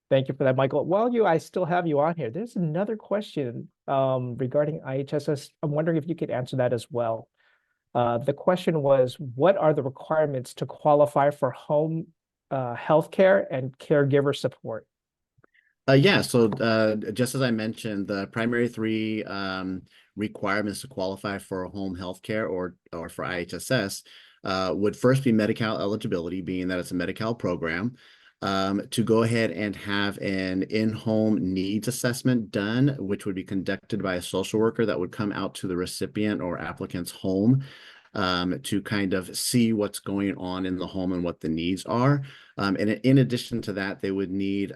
Thank you for that, Michael. While I still have you on here, there's another question regarding IHSS. I'm wondering if you could answer that as well. The question was, what are the requirements to qualify for home healthcare and caregiver support? Yeah, so just as I mentioned, the primary three requirements to qualify for home healthcare or for IHSS would first be Medi-Cal eligibility, being that it's a Medi-Cal program. To go ahead and have an in-home needs assessment done, which would be conducted by a social worker that would come out to the recipient or applicant's home to kind of see what's going on in the home and what the needs are. And in addition to that, they would need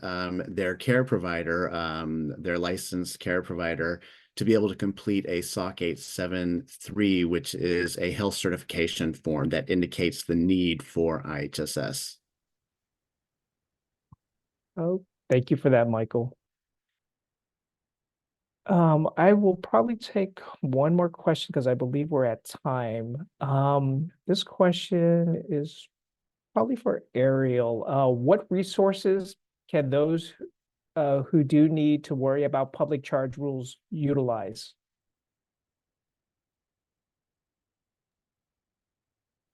their care provider, their licensed care provider, to be able to complete a SOC 873, which is a health certification form that indicates the need for IHSS. Oh, thank you for that, Michael. I will probably take one more question because I believe we're at time. This question is probably for Ariel. What resources can those who do need to worry about public charge rules utilize?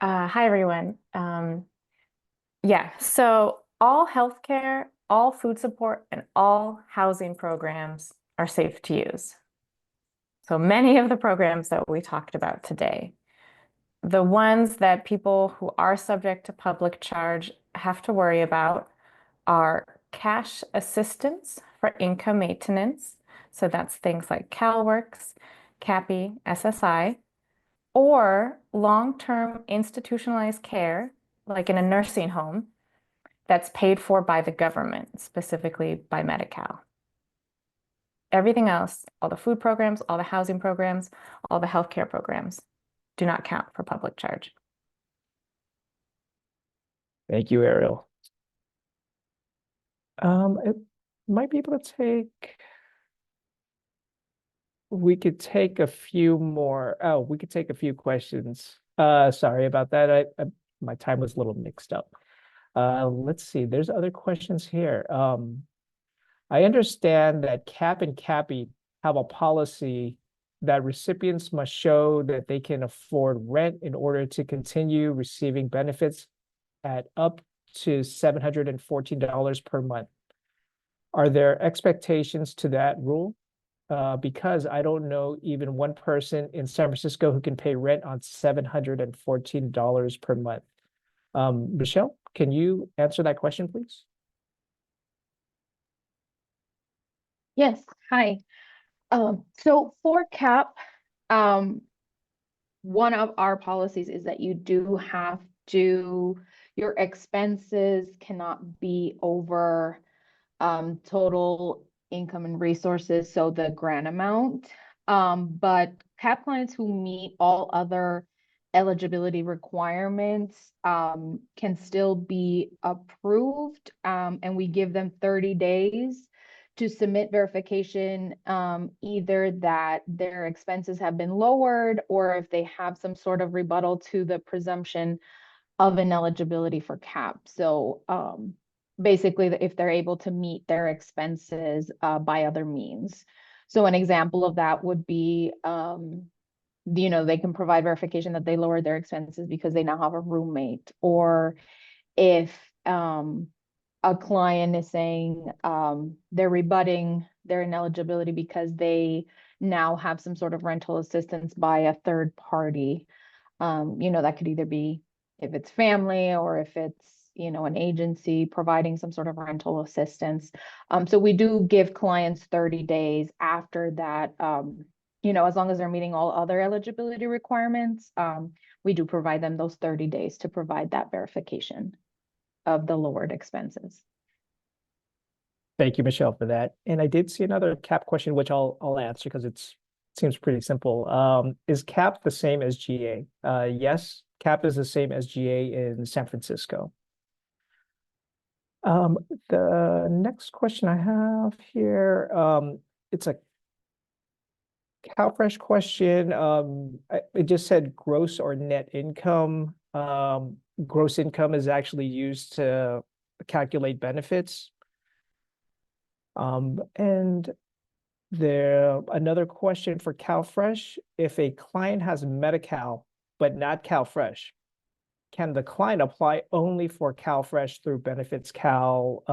Hi, everyone. Yeah, so all healthcare, all food support, and all housing programs are safe to use. So many of the programs that we talked about today. The ones that people who are subject to public charge have to worry about are cash assistance for income maintenance. So that's things like CalWORKs, CAPI, SSI, or long-term institutionalized care, like in a nursing home, that's paid for by the government, specifically by Medi-Cal. Everything else, all the food programs, all the housing programs, all the healthcare programs, do not count for public charge. Thank you, Ariel. It might be able to take. We could take a few more. Oh, we could take a few questions. Sorry about that. My time was a little mixed up. Let's see. There's other questions here. I understand that CAP and CAPI have a policy that recipients must show that they can afford rent in order to continue receiving benefits at up to $714 per month. Are there expectations to that rule? Because I don't know even one person in San Francisco who can pay rent on $714 per month. Michelle, can you answer that question, please? Yes, hi. So for CAP, one of our policies is that you do have to, your expenses cannot be over total income and resources, so the grant amount. But CAP clients who meet all other eligibility requirements can still be approved, and we give them 30 days to submit verification, either that their expenses have been lowered or if they have some sort of rebuttal to the presumption of ineligibility for CAP. So basically, if they're able to meet their expenses by other means. So an example of that would be, they can provide verification that they lowered their expenses because they now have a roommate, or if a client is saying they're rebutting their ineligibility because they now have some sort of rental assistance by a third party. That could either be if it's family or if it's, an agency providing some sort of rental assistance. So we do give clients 30 days after that, as long as they're meeting all other eligibility requirements, we do provide them those 30 days to provide that verification of the lowered expenses. Thank you, Michelle, for that. And I did see another CAP question, which I'll answer because it seems pretty simple. Is CAP the same as GA? Yes, CAP is the same as GA in San Francisco. The next question I have here, it's a CalFresh question. It just said gross or net income. Gross income is actually used to calculate benefits. And another question for CalFresh: if a client has Medi-Cal but not CalFresh, can the client apply only for CalFresh through Benefits Cal,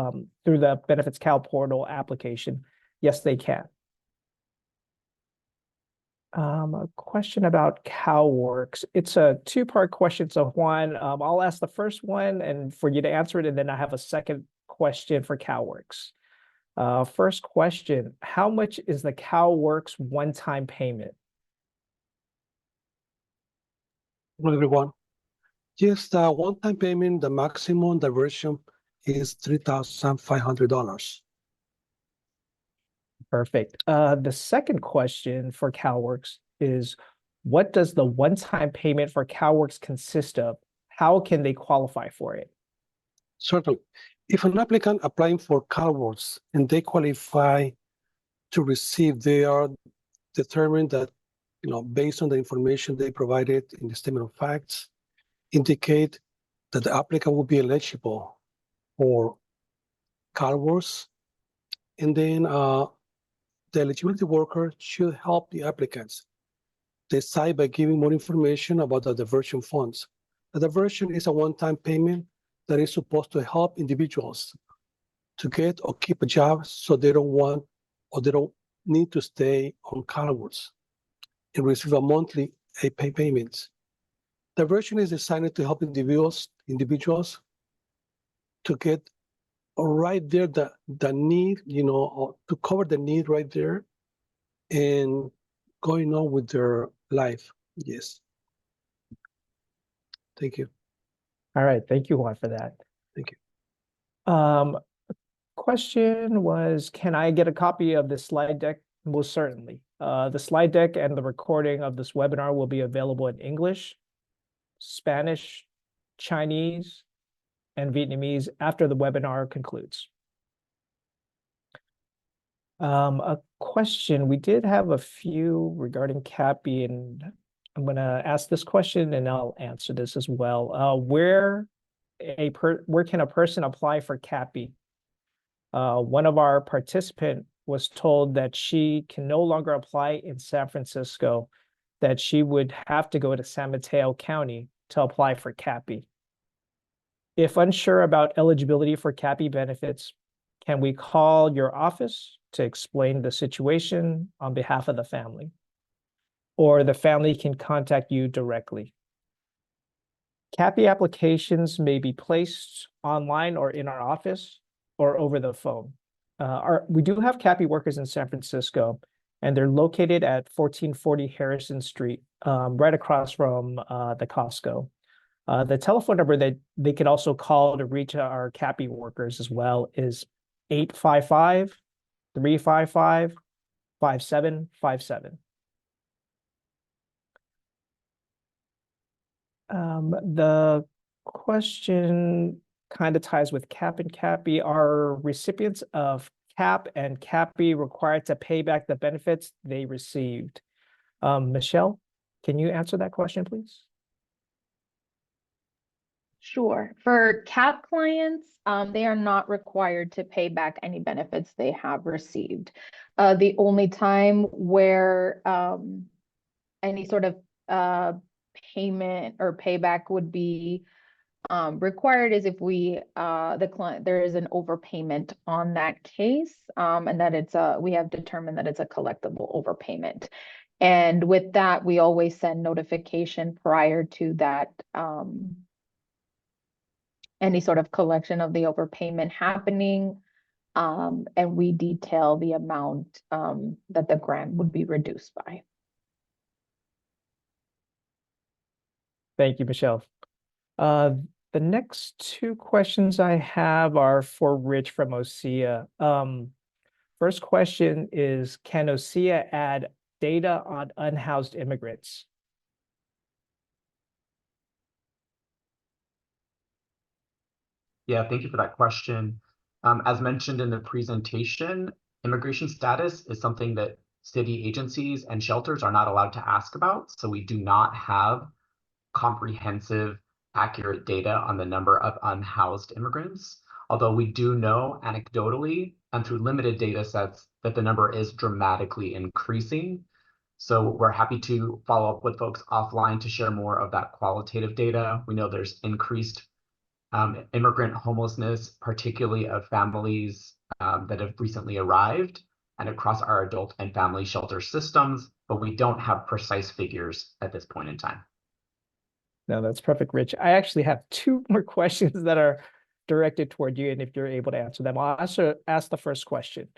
through the Benefits Cal portal application? Yes, they can. A question about CalWORKs. It's a two-part question. So Juan, I'll ask the first one and for you to answer it, and then I have a second question for CalWORKs. First question: how much is the CalWORKs one-time payment? Hello, everyone. Yes, the one-time payment, the maximum diversion is $3,500. Perfect. The second question for CalWORKs is, what does the one-time payment for CalWORKs consist of? How can they qualify for it? Certainly. If an applicant applying for CalWORKs and they qualify to receive, they are determined that, based on the information they provided in the statement of facts, indicate that the applicant will be eligible for CalWORKs. And then the eligibility worker should help the applicants decide by giving more information about the diversion funds. The diversion is a one-time payment that is supposed to help individuals to get or keep a job so they don't want or they don't need to stay on CalWORKs. and receive a monthly payments. The version is designed to help individuals to get right there the need, or to cover the need right there and going on with their life. Yes. Thank you. All right, thank you, Juan, for that. Thank you. Question was, can I get a copy of the slide deck? Most certainly. The slide deck and the recording of this webinar will be available in English, Spanish, Chinese, and Vietnamese after the webinar concludes. A question, we did have a few regarding CAPI, and I'm going to ask this question and I'll answer this as well. Where can a person apply for CAPI? One of our participants was told that she can no longer apply in San Francisco, that she would have to go to San Mateo County to apply for CAPI. If unsure about eligibility for CAPI benefits, can we call your office to explain the situation on behalf of the family? Or the family can contact you directly. CAPI applications may be placed online or in our office or over the phone. We do have CAPI workers in San Francisco, and they're located at 1440 Harrison Street, right across from the Costco. The telephone number that they could also call to reach our CAPI workers as well is 855-355-5757. The question kind of ties with CAP and CAPI. Are recipients of CAP and CAPI required to pay back the benefits they received? Michelle, can you answer that question, please? Sure. For CAP clients, they are not required to pay back any benefits they have received. The only time where any sort of payment or payback would be required is if there is an overpayment on that case, and that we have determined that it's a collectible overpayment. And with that, we always send notification prior to that, any sort of collection of the overpayment happening, and we detail the amount that the grant would be reduced by. Thank you, Michelle. The next two questions I have are for Rich from OSEA. First question is, can OSEA add data on unhoused immigrants? Yeah, thank you for that question. As mentioned in the presentation, immigration status is something that city agencies and shelters are not allowed to ask about. So we do not have comprehensive, accurate data on the number of unhoused immigrants, although we do know anecdotally and through limited data sets that the number is dramatically increasing. So we're happy to follow up with folks offline to share more of that qualitative data. We know there's increased immigrant homelessness, particularly of families that have recently arrived and across our adult and family shelter systems, but we don't have precise figures at this point in time. No, that's perfect, Rich. I actually have two more questions that are directed toward you, and if you're able to answer them, I'll also ask the first question.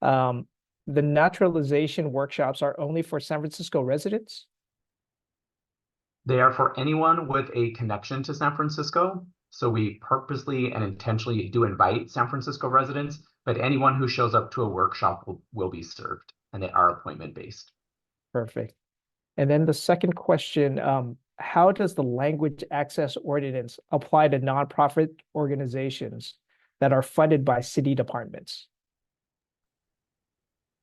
The naturalization workshops are only for San Francisco residents? They are for anyone with a connection to San Francisco. So we purposely and intentionally do invite San Francisco residents, but anyone who shows up to a workshop will be served, and they are appointment-based. Perfect. And then the second question, how does the Language Access Ordinance apply to nonprofit organizations that are funded by city departments?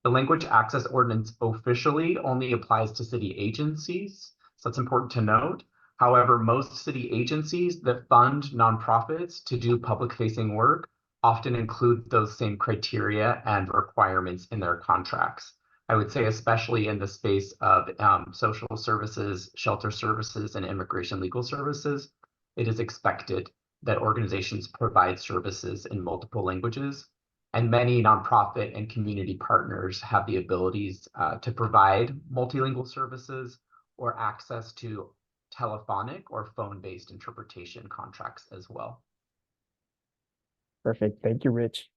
The Language Access Ordinance officially only applies to city agencies, so it's important to note. However, most city agencies that fund nonprofits to do public-facing work often include those same criteria and requirements in their contracts. I would say especially in the space of social services, shelter services, and immigration legal services, it is expected that organizations provide services in multiple languages. And many nonprofit and community partners have the abilities to provide multilingual services or access to telephonic or phone-based interpretation contracts as well. Perfect. Thank you, Rich.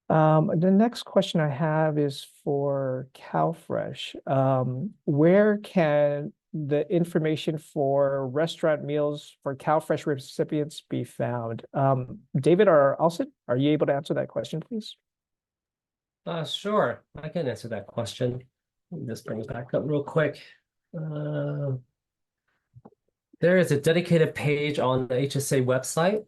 The next question I have is for CalFresh. Where can the information for restaurant meals for CalFresh recipients be found? David or Alson, are you able to answer that question, please? Sure, I can answer that question. Let me just bring it back up real quick. There is a dedicated page on the HSA website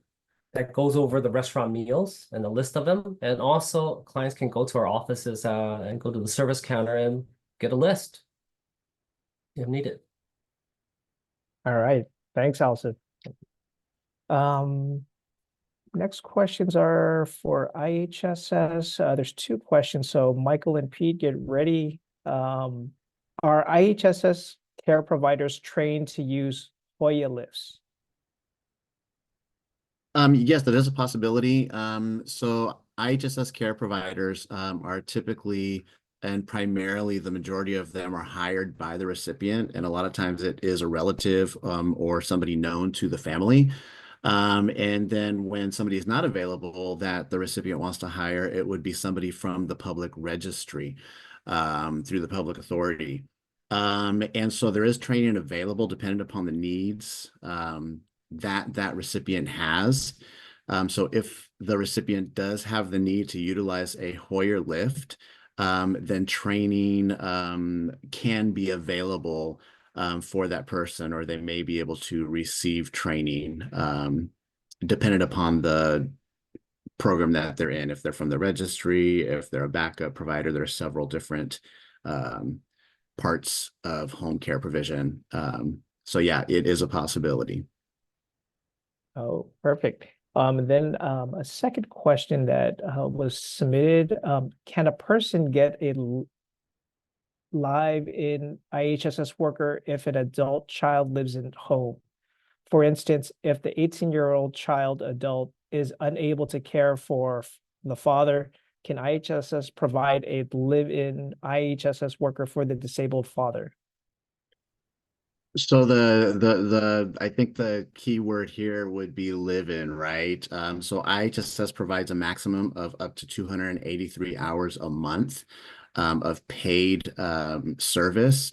that goes over the restaurant meals and the list of them. And also clients can go to our offices and go to the service counter and get a list if needed. All right. Thanks, Alson. Next questions are for IHSS. There's two questions. So Michael and Pete, get ready. Are IHSS care providers trained to use Hoya lifts? Yes, that is a possibility. So IHSS care providers are typically and primarily the majority of them are hired by the recipient, and a lot of times it is a relative or somebody known to the family. And then when somebody is not available that the recipient wants to hire, it would be somebody from the public registry through the public authority. And so there is training available depending upon the needs that recipient has. So if the recipient does have the need to utilize a Hoyer lift, then training can be available for that person, or they may be able to receive training dependent upon the program that they're in. If they're from the registry, if they're a backup provider, there are several different parts of home care provision. So yeah, it is a possibility. Oh, perfect. Then a second question that was submitted, can a person get a live-in IHSS worker if an adult child lives in home? For instance, if the 18-year-old child adult is unable to care for the father, can IHSS provide a live-in IHSS worker for the disabled father? So I think the key word here would be live in, right? So IHSS provides a maximum of up to 283 hours a month of paid service.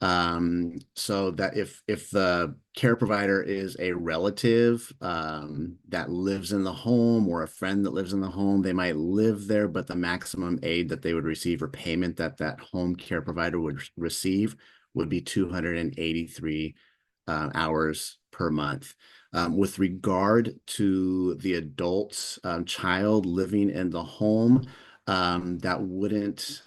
So that if the care provider is a relative that lives in the home, or a friend that lives in the home, they might live there, but the maximum aid that they would receive or payment that that home care provider would receive would be 283 hours per month. With regard to the adult's child living in the home, that wouldn't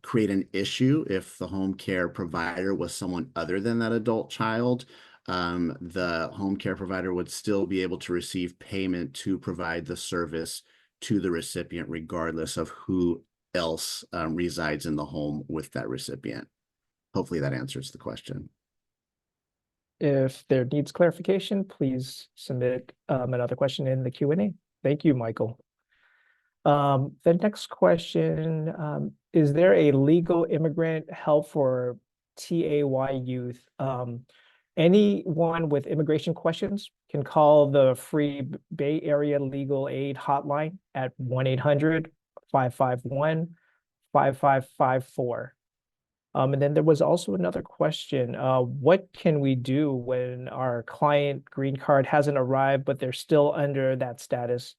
create an issue if the home care provider was someone other than that adult child. The home care provider would still be able to receive payment to provide the service to the recipient, regardless of who else resides in the home with that recipient. Hopefully that answers the question. If there needs clarification, please submit another question in the Q&A. Thank you, Michael. The next question, is there a legal immigrant help for TAY youth? Anyone with immigration questions can call the free Bay Area Legal Aid Hotline at 1-800-551-5554. And then there was also another question. What can we do when our client green card hasn't arrived, but they're still under that status?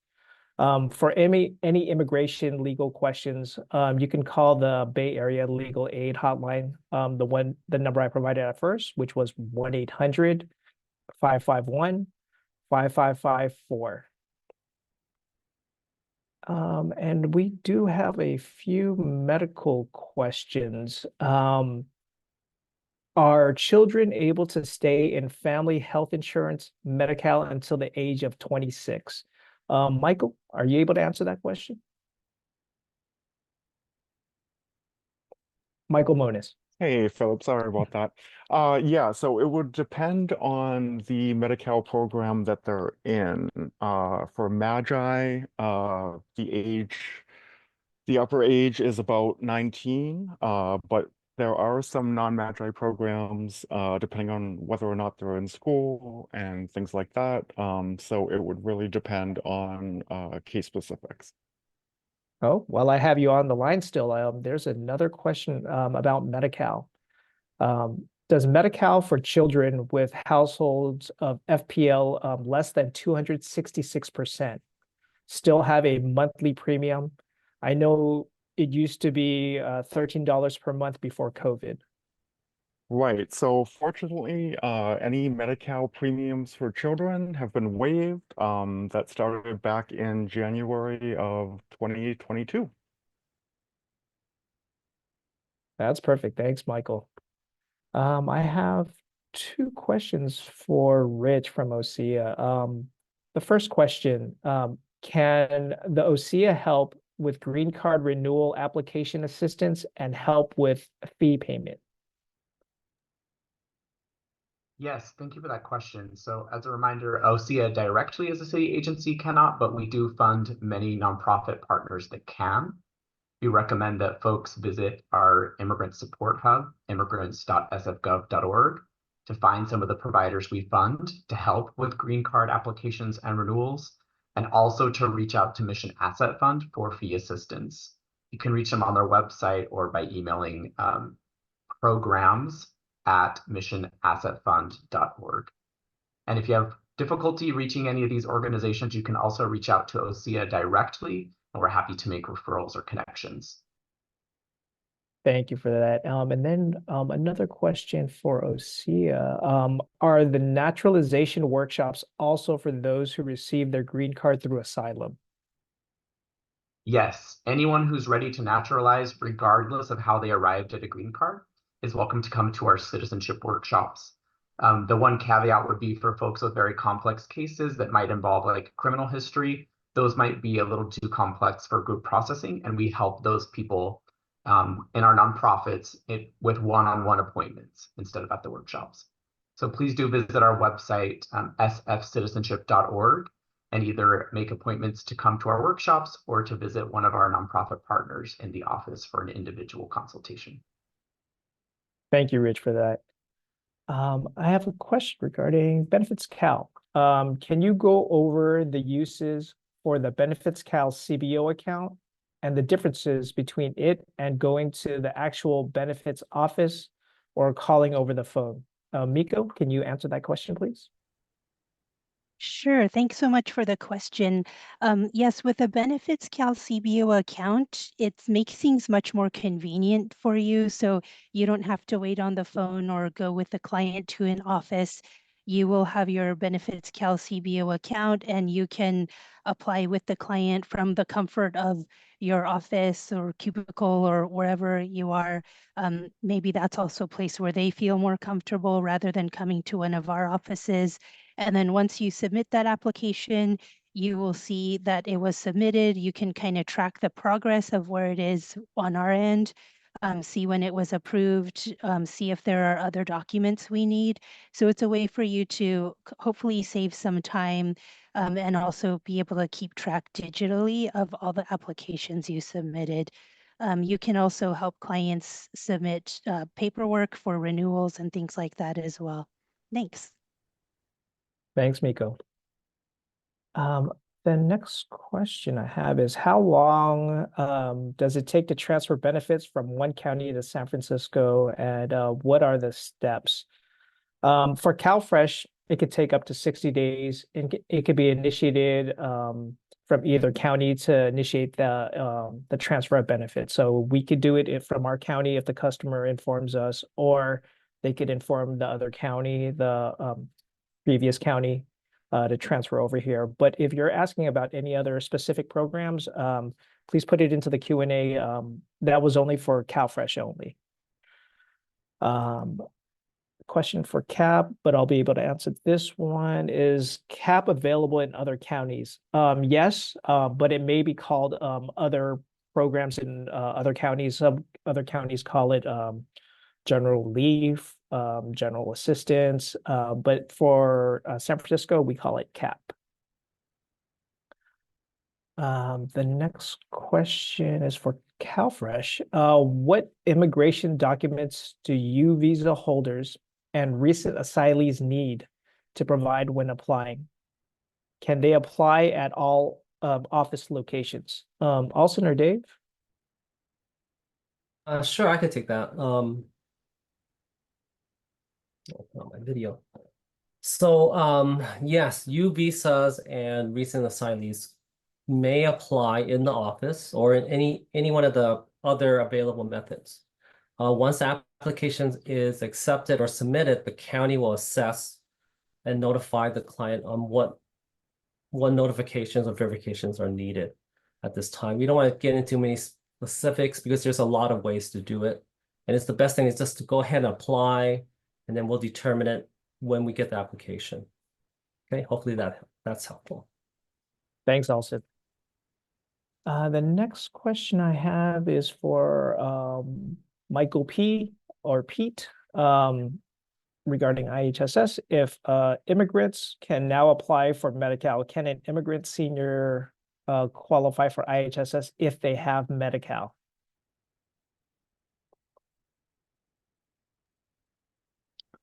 For any immigration legal questions, you can call the Bay Area Legal Aid Hotline, the number I provided at first, which was 1-800-551-5554. And we do have a few medical questions. Are children able to stay in family health insurance Medi-Cal until the age of 26? Michael, are you able to answer that question? Michael Moniz. Hey, Philip, sorry about that. Yeah, so it would depend on the Medi-Cal program that they're in. For Magi, the upper age is about 19, but there are some non-Magi programs, depending on whether or not they're in school and things like that. So it would really depend on case specifics. Oh, while I have you on the line still, there's another question about Medi-Cal. Does Medi-Cal for children with households of FPL less than 266% still have a monthly premium? I know it used to be $13 per month before COVID. Right. So fortunately, any Medi-Cal premiums for children have been waived. That started back in January of 2022. That's perfect. Thanks, Michael. I have two questions for Rich from OSEA. The first question, can the OSEA help with green card renewal application assistance and help with fee payment? Yes, thank you for that question. So as a reminder, OSEA directly as a city agency cannot, but we do fund many nonprofit partners that can. We recommend that folks visit our immigrant support hub, immigrants.sfgov.org, to find some of the providers we fund to help with green card applications and renewals, and also to reach out to Mission Asset Fund for fee assistance. You can reach them on their website or by emailing programs@missionassetfund.org. And if you have difficulty reaching any of these organizations, you can also reach out to OSEA directly, and we're happy to make referrals or connections. Thank you for that. And then another question for OSEA. Are the naturalization workshops also for those who receive their green card through asylum? Yes, anyone who's ready to naturalize, regardless of how they arrived at a green card, is welcome to come to our citizenship workshops. The one caveat would be for folks with very complex cases that might involve like criminal history. Those might be a little too complex for group processing, and we help those people in our nonprofits with one-on-one appointments instead of at the workshops. So please do visit our website, sfcitizenship.org, and either make appointments to come to our workshops or to visit one of our nonprofit partners in the office for an individual consultation. Thank you, Rich, for that. I have a question regarding Benefits Cal. Can you go over the uses for the Benefits Cal CBO account and the differences between it and going to the actual benefits office or calling over the phone? Miko, can you answer that question, please? Sure. Thanks so much for the question. Yes, with a Benefits Cal CBO account, it makes things much more convenient for you. So you don't have to wait on the phone or go with the client to an office. You will have your Benefits Cal CBO account and you can apply with the client from the comfort of your office or cubicle or wherever you are. Maybe that's also a place where they feel more comfortable rather than coming to one of our offices. And then once you submit that application, you will see that it was submitted. You can kind of track the progress of where it is on our end, see when it was approved, see if there are other documents we need. So it's a way for you to hopefully save some time and also be able to keep track digitally of all the applications you submitted. You can also help clients submit paperwork for renewals and things like that as well. Thanks. Thanks, Miko. The next question I have is how long does it take to transfer benefits from one county to San Francisco, and what are the steps? For CalFresh, it could take up to 60 days, and it could be initiated from either county to initiate the transfer of benefits. So we could do it from our county if the customer informs us, or they could inform the other county, the previous county, to transfer over here. But if you're asking about any other specific programs, please put it into the Q&A. That was only for CalFresh only. Question for CAP, but I'll be able to answer this one. Is CAP available in other counties? Yes, but it may be called other programs in other counties. Some other counties call it general leave, general assistance, but for San Francisco, we call it CAP. The next question is for CalFresh. What immigration documents do U visa holders and recent asylees need to provide when applying? Can they apply at all office locations? Alson or Dave? Sure, I could take that. Open up my video. So, yes, U visas and recent asylees may apply in the office or in any one of the other available methods. Once the application is accepted or submitted, the county will assess and notify the client on what notifications or verifications are needed at this time. We don't want to get into many specifics because there's a lot of ways to do it. And it's the best thing is just to go ahead and apply, and then we'll determine it when we get the application. Okay, hopefully that's helpful. Thanks, Alson. The next question I have is for Michael P. or Pete regarding IHSS. If immigrants can now apply for Medi-Cal, can an immigrant senior qualify for IHSS if they have Medi-Cal?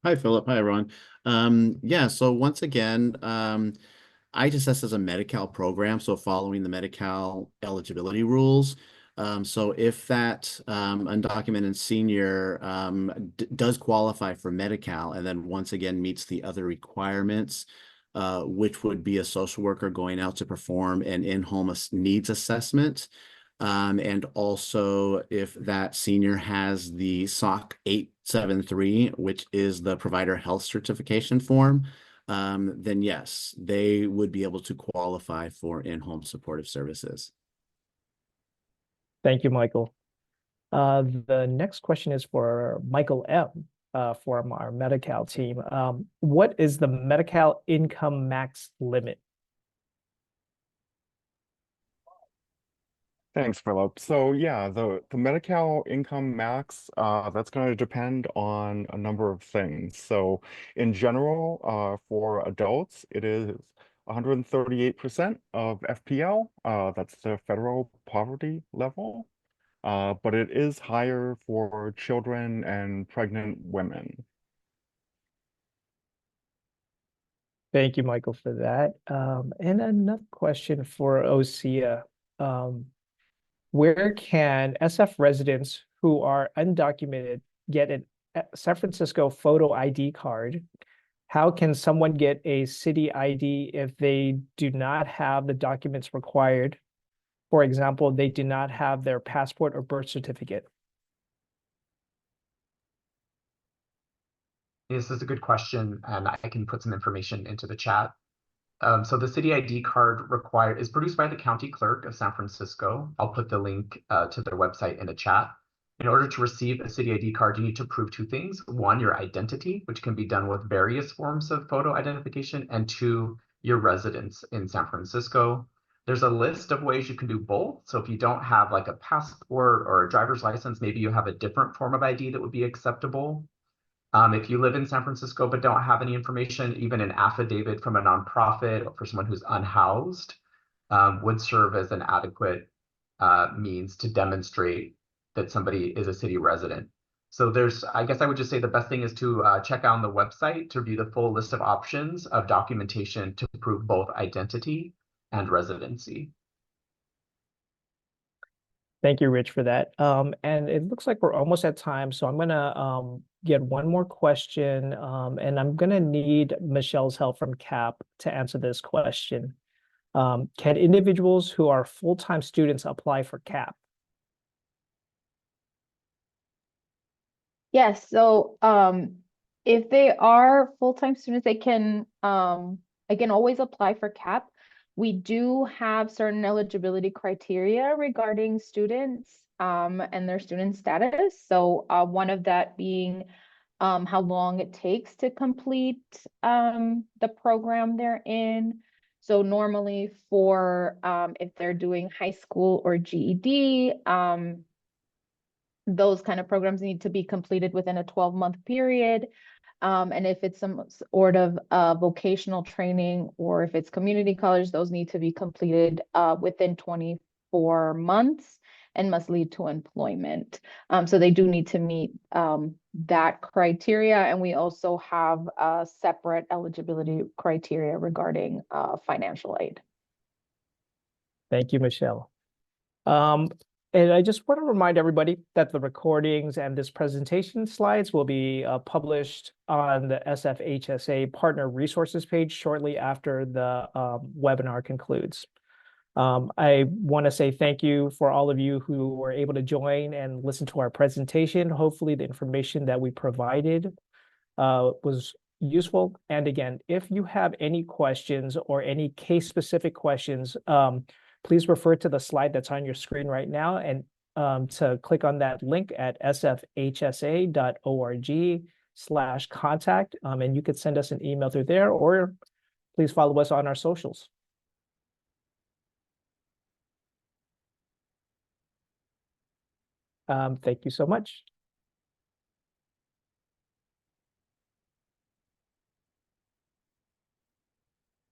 Hi, Philip. Hi, everyone. Yeah, so once again, IHSS is a Medi-Cal program, so following the Medi-Cal eligibility rules. So if that undocumented senior does qualify for Medi-Cal and then once again meets the other requirements, which would be a social worker going out to perform an in-home needs assessment, and also if that senior has the SOC 873, which is the provider health certification form, then yes, they would be able to qualify for in-home supportive services. Thank you, Michael. The next question is for Michael M. From our Medi-Cal team. What is the Medi-Cal income max limit? Thanks, Philip. So yeah, the Medi-Cal income max, that's going to depend on a number of things. So in general, for adults, it is 138% of FPL. That's the federal poverty level. But it is higher for children and pregnant women. Thank you, Michael, for that. And another question for Osea. Where can SF residents who are undocumented get a San Francisco photo ID card? How can someone get a city ID if they do not have the documents required? For example, they do not have their passport or birth certificate. This is a good question, and I can put some information into the chat. So the city ID card is produced by the county clerk of San Francisco. I'll put the link to their website in the chat. In order to receive a city ID card, you need to prove two things. One, your identity, which can be done with various forms of photo identification, and two, your residence in San Francisco. There's a list of ways you can do both. So if you don't have like a passport or a driver's license, maybe you have a different form of ID that would be acceptable. If you live in San Francisco but don't have any information, even an affidavit from a nonprofit or for someone who's unhoused would serve as an adequate means to demonstrate that somebody is a city resident. So I guess I would just say the best thing is to check out on the website to view the full list of options of documentation to prove both identity and residency. Thank you, Rich, for that. And it looks like we're almost at time, so I'm gonna get one more question, and I'm gonna need Michelle's help from CAP to answer this question. Can individuals who are full-time students apply for CAP? Yes, so if they are full-time students, they can always apply for CAP. We do have certain eligibility criteria regarding students and their student status. So one of that being how long it takes to complete the program they're in. So normally for if they're doing high school or GED, those kind of programs need to be completed within a 12-month period. And if it's some sort of vocational training, or if it's community college, those need to be completed within 24 months and must lead to employment. So they do need to meet that criteria. And we also have separate eligibility criteria regarding financial aid. Thank you, Michelle. And I just want to remind everybody that the recordings and this presentation slides will be published on the SFHSA Partner Resources page shortly after the webinar concludes. I want to say thank you for all of you who were able to join and listen to our presentation. Hopefully the information that we provided was useful. And again, if you have any questions or any case-specific questions, please refer to the slide that's on your screen right now, and to click on that link at sfhsa.org/contact, and you could send us an email through there, or please follow us on our socials. Thank you so much.